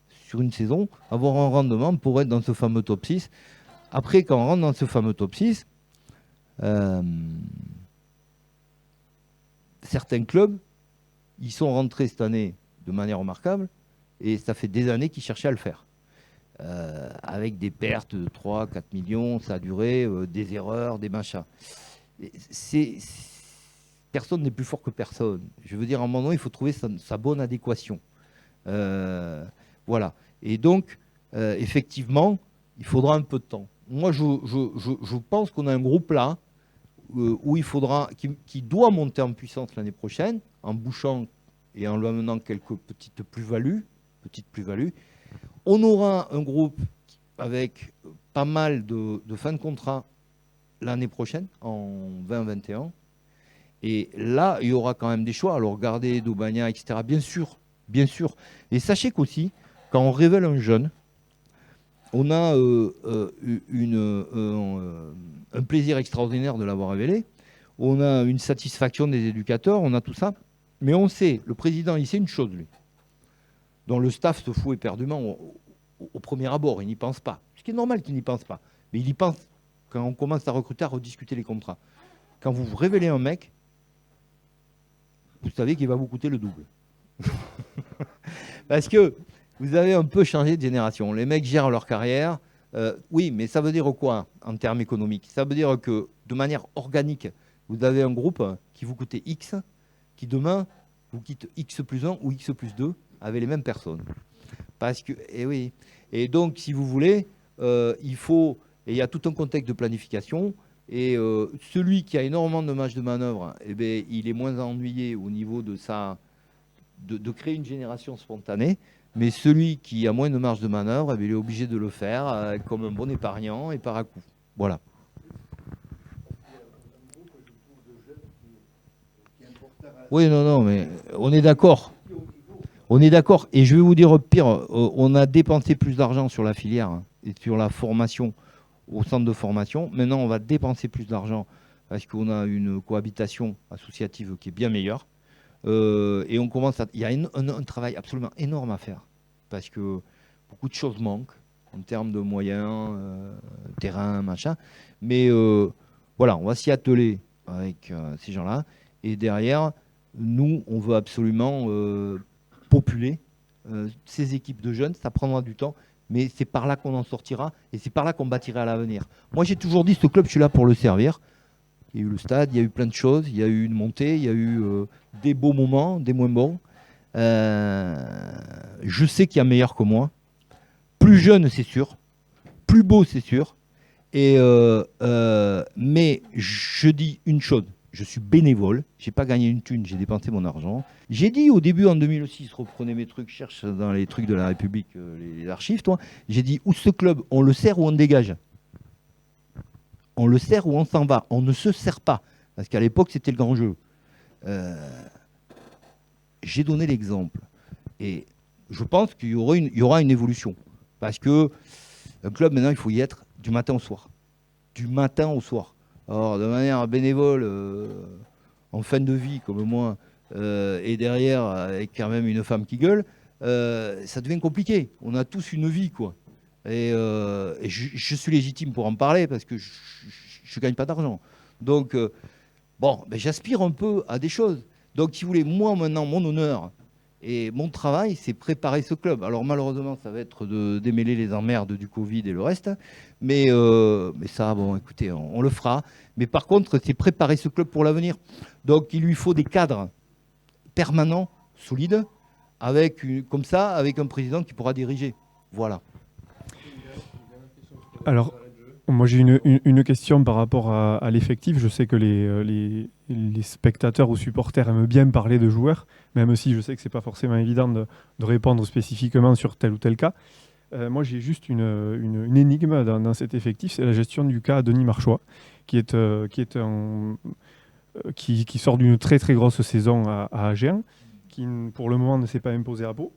sur une saison, avoir un rendement pour être dans ce fameux top 6. Après, quand on rentre dans ce fameux top 6, certains clubs, ils sont rentrés cette année de manière remarquable et ça fait des années qu'ils cherchaient à le faire. Avec des pertes de 3, 4 millions, ça a duré, des erreurs, des machins. Personne n'est plus fort que personne. Je veux dire, à un moment donné, il faut trouver sa bonne adéquation. Voilà. Et donc, effectivement, il faudra un peu de temps. Moi, je pense qu'on a un groupe là où il faudra, qui doit monter en puissance l'année prochaine, en bouchant et en lui amenant quelques petites plus-values. On aura un groupe avec pas mal de fins de contrat l'année prochaine, en 2021. Et là, il y aura quand même des choix. Alors, regardez Daubagna, etc. Bien sûr, bien sûr. Et sachez qu'aussi, quand on révèle un jeune, on a un plaisir extraordinaire de l'avoir révélé. On a une satisfaction des éducateurs, on a tout ça. Mais on sait, le président, il sait une chose, lui, dont le staff se fout éperdument au premier abord. Il n'y pense pas. Ce qui est normal qu'il n'y pense pas. Mais il y pense quand on commence à recruter, à rediscuter les contrats. Quand vous révélez un mec, vous savez qu'il va vous coûter le double. Parce que vous avez un peu changé de génération. Les mecs gèrent leur carrière. Oui, mais ça veut dire quoi en termes économiques? Ça veut dire que de manière organique, vous avez un groupe qui vous coûtait X, qui demain vous quitte X plus 1 ou X plus 2 avec les mêmes personnes. Parce que, oui. Et donc, si vous voulez, il faut, et il y a tout un contexte de planification, et celui qui a énormément de marge de manœuvre, il est moins ennuyé au niveau de de créer une génération spontanée, mais celui qui a moins de marge de manœuvre, il est obligé de le faire comme un bon épargnant et par à coup. Voilà. Oui, non, mais on est d'accord. On est d'accord. Et je vais vous dire pire, on a dépensé plus d'argent sur la filière et sur la formation au centre de formation. Maintenant, on va dépenser plus d'argent parce qu'on a une cohabitation associative qui est bien meilleure. Et on commence il y a un travail absolument énorme à faire parce que beaucoup de choses manquent en termes de moyens, terrain, machin. Mais voilà, on va s'y atteler avec ces gens-là. Et derrière, nous, on veut absolument populer ces équipes de jeunes. Ça prendra du temps, mais c'est par là qu'on en sortira et c'est par là qu'on bâtira l'avenir. Moi, j'ai toujours dit, ce club, je suis là pour le servir. Il y a eu le stade, il y a eu plein de choses, il y a eu une montée, il y a eu des beaux moments, des moins bons. Je sais qu'il y a meilleur que moi. Plus jeune, c'est sûr. Plus beau, c'est sûr. Et, mais je dis une chose, je suis bénévole, j'ai pas gagné une thune, j'ai dépensé mon argent. J'ai dit au début, en 2006, reprenez mes trucs, cherche dans les trucs de la République, les archives, toi. J'ai dit, où ce club, on le sert ou on le dégage? On le sert ou on s'en va? On ne se sert pas. Parce qu'à l'époque, c'était le grand jeu. J'ai donné l'exemple. Et je pense qu'il y aura une évolution. Parce que un club, maintenant, il faut y être du matin au soir. Du matin au soir. Alors, de manière bénévole, en fin de vie, comme moi, et derrière, avec quand même une femme qui gueule, ça devient compliqué. On a tous une vie, quoi. Et je suis légitime pour en parler parce que je ne gagne pas d'argent. Donc, bon, ben, j'aspire un peu à des choses. Donc, si vous voulez, moi, maintenant, mon honneur et mon travail, c'est préparer ce club. Alors, malheureusement, ça va être de démêler les emmerdes du Covid et le reste. Mais ça, bon, écoutez, on le fera. Mais par contre, c'est préparer ce club pour l'avenir. Donc, il lui faut des cadres permanents, solides, comme ça, avec un président qui pourra diriger. Voilà.
Alors, moi j'ai une question par rapport à l'effectif. Je sais que les spectateurs ou supporters aiment bien parler de joueurs, même si je sais que ce n'est pas forcément évident de répondre spécifiquement sur tel ou tel cas. Moi j'ai juste une énigme dans cet effectif, c'est la gestion du cas Denis Marchois, qui sort d'une très très grosse saison à Agen, qui pour le moment ne s'est pas imposé à Pau,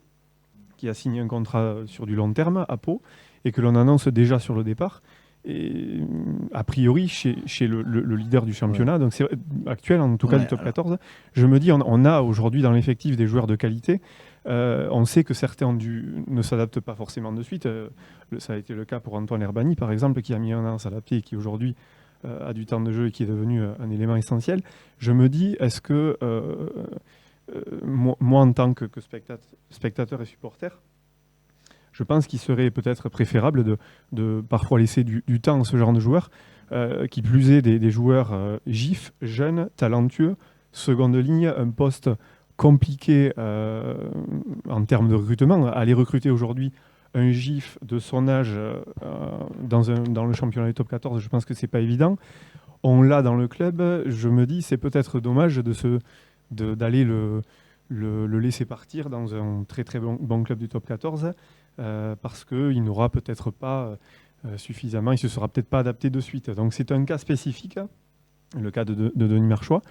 qui a signé un contrat sur du long terme à Pau, et que l'on annonce déjà sur le départ, et a priori chez le leader du championnat, donc c'est actuel en tout cas du top 14. Je me dis, on a aujourd'hui dans l'effectif des joueurs de qualité. On sait que certains ne s'adaptent pas forcément de suite. Ça a été le cas pour Antoine Herbani, par exemple, qui a mis un an à s'adapter et qui aujourd'hui a du temps de jeu et qui est devenu un élément essentiel. Je me dis, est-ce que moi, en tant que spectateur et supporter, je pense qu'il serait peut-être préférable de parfois laisser du temps à ce genre de joueurs, qui plus est des joueurs gifs, jeunes, talentueux, seconde ligne, un poste compliqué en termes de recrutement. Aller recruter aujourd'hui un gif de son âge dans le championnat du top 14, je pense que ce n'est pas évident. On l'a dans le club, je me dis c'est peut-être dommage d'aller le laisser partir dans un très très bon club du top 14. Parce qu'il n'aura peut-être pas suffisamment, il ne se sera peut-être pas adapté de suite. Donc c'est un cas spécifique, hein, le cas de Denis Marchois,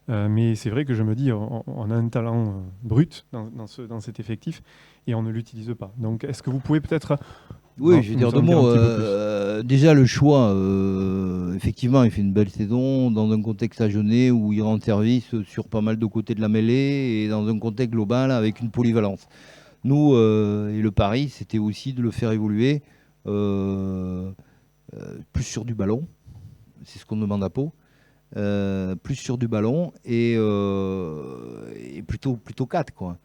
mais c'est vrai que je me dis, on a un talent brut dans cet effectif et on ne l'utilise pas. Donc est-ce que vous pouvez peut-être...
Oui, je vais dire deux mots. Déjà le choix, effectivement, il fait une belle saison dans un contexte agenais où il rend service sur pas mal de côtés de la mêlée et dans un contexte global avec une polyvalence. Nous, et le pari, c'était aussi de le faire évoluer plus sur du ballon. C'est ce qu'on demande à Pau. Plus sur du ballon et plutôt 4, quoi.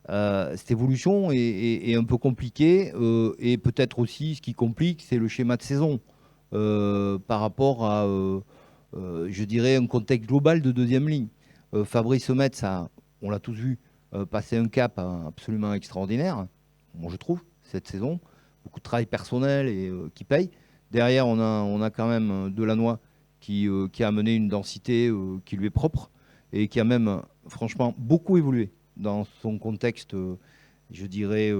Cette évolution est un peu compliquée et peut-être aussi ce qui complique, c'est le schéma de saison par rapport à, je dirais, un contexte global de deuxième ligne. Fabrice Metz, on l'a tous vu, passer un cap absolument extraordinaire, moi je trouve, cette saison. Beaucoup de travail personnel et qui paye. Derrière, on a quand même Delannoy qui a amené une densité qui lui est propre et qui a même, franchement, beaucoup évolué dans son contexte, je dirais,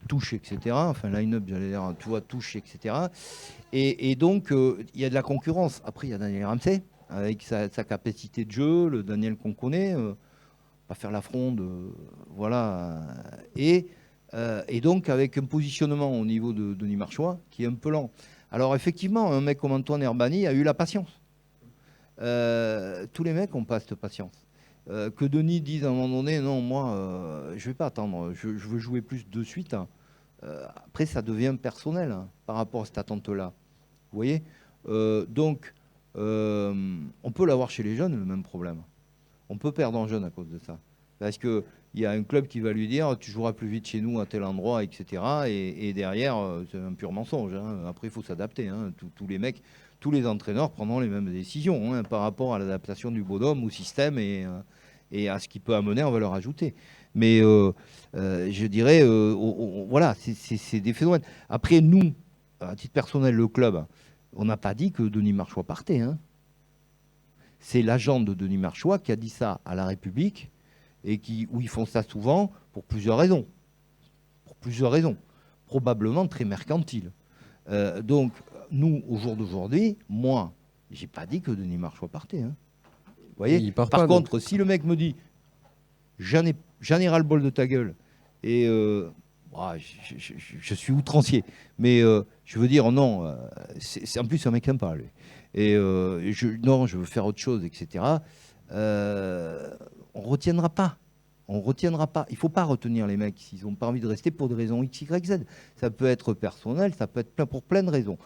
touche, etc. Enfin, line-up, j'allais dire, tu vois, touche, etc. Et donc, il y a de la concurrence. Après, il y a Daniel Ramsey, avec sa capacité de jeu, le Daniel qu'on connaît, pas faire la fronde, voilà. Et donc, avec un positionnement au niveau de Denis Marchois qui est un peu lent. Alors, effectivement, un mec comme Antoine Herbani a eu la patience. tous les mecs n'ont pas cette patience. Que Denis dise à un moment donné, non, moi, je ne vais pas attendre, je veux jouer plus de suite. Hein. Après, ça devient personnel hein, par rapport à cette attente-là. Vous voyez donc, on peut l'avoir chez les jeunes, le même problème. On peut perdre en jeune à cause de ça. Parce qu'il y a un club qui va lui dire, tu joueras plus vite chez nous à tel endroit, etc. Et derrière, c'est un pur mensonge. Hein. Après, il faut s'adapter. Hein. Tous les mecs, tous les entraîneurs prendront les mêmes décisions hein, par rapport à l'adaptation du bonhomme au système et à ce qu'il peut amener en valeur ajoutée. Mais je dirais, voilà, c'est des phénomènes. Après, nous, à titre personnel, le club, on n'a pas dit que Denis Marchois partait. Hein. C'est l'agent de Denis Marchois qui a dit ça à La République et où ils font ça souvent pour plusieurs raisons. Pour plusieurs raisons. Probablement très mercantiles. Donc, nous, au jour d'aujourd'hui, moi, j'ai pas dit que Denis Marchois partait. Hein. Vous voyez Par contre, si le mec me dit j'en ai ras-le-bol de ta gueule et je suis outrancier, mais je veux dire non, en plus c'est un mec sympa lui. Et non, je veux faire autre chose, etc. On retiendra pas. On retiendra pas. Il ne faut pas retenir les mecs s'ils n'ont pas envie de rester pour des raisons X, Y, Z. Ça peut être personnel, ça peut être pour plein de raisons.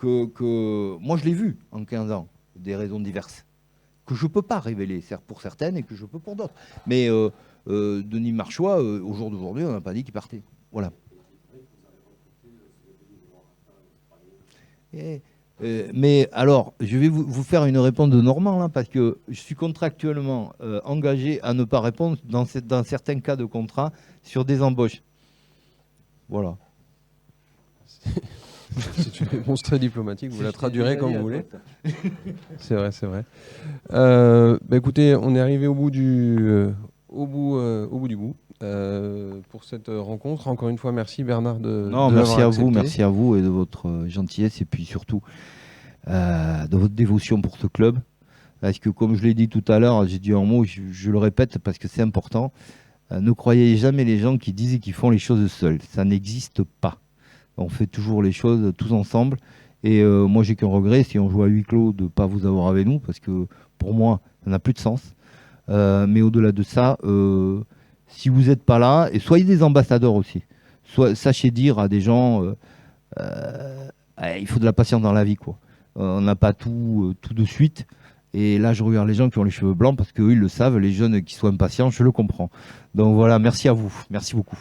Moi, je l'ai vu en 15 ans, des raisons diverses, que je ne peux pas révéler pour certaines et que je peux pour d'autres. Mais Denis Marchois, au jour d'aujourd'hui, on n'a pas dit qu'il partait. Voilà. Mais alors, je vais vous faire une réponse de Normand, là, parce que je suis contractuellement engagé à ne pas répondre dans certains cas de contrat sur des embauches. Voilà.
C'est une réponse très diplomatique, vous la traduirez comme vous voulez. C'est vrai, c'est vrai. Bah écoutez, on est arrivé au bout du bout pour cette rencontre. Encore une fois, merci Bernard
merci à vous et de votre gentillesse et puis surtout de votre dévotion pour ce club. Parce que comme je l'ai dit tout à l'heure, j'ai dit un mot, je le répète parce que c'est important. Ne croyez jamais les gens qui disent qu'ils font les choses seuls. Ça n'existe pas. On fait toujours les choses tous ensemble. Et moi, j'ai qu'un regret, si on joue à huis clos, de ne pas vous avoir avec nous, parce que pour moi, ça n'a plus de sens. Mais au-delà de ça, si vous n'êtes pas là, et soyez des ambassadeurs aussi. Sachez dire à des gens, il faut de la patience dans la vie, quoi. On n'a pas tout de suite. Et là, je regarde les gens qui ont les cheveux blancs, parce qu'eux, ils le savent, les jeunes qui sont impatients, je le comprends. Donc voilà, merci à vous. Merci beaucoup.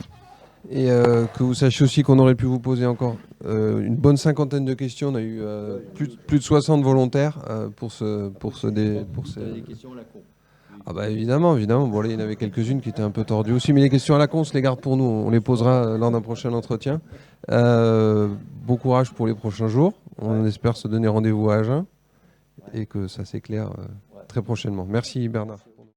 Et que vous sachiez aussi qu'on aurait pu vous poser encore une bonne cinquantaine de questions. On a eu plus de 60 volontaires pour ces...
Des questions à la con.
Ah bah évidemment. Bon là, il y en avait quelques-unes qui étaient un peu tordues aussi, mais les questions à la con, on se les garde pour nous. On les posera lors d'un prochain entretien. Bon courage pour les prochains jours. On espère se donner rendez-vous à Agen et que ça s'éclaire très prochainement. Merci Bernard.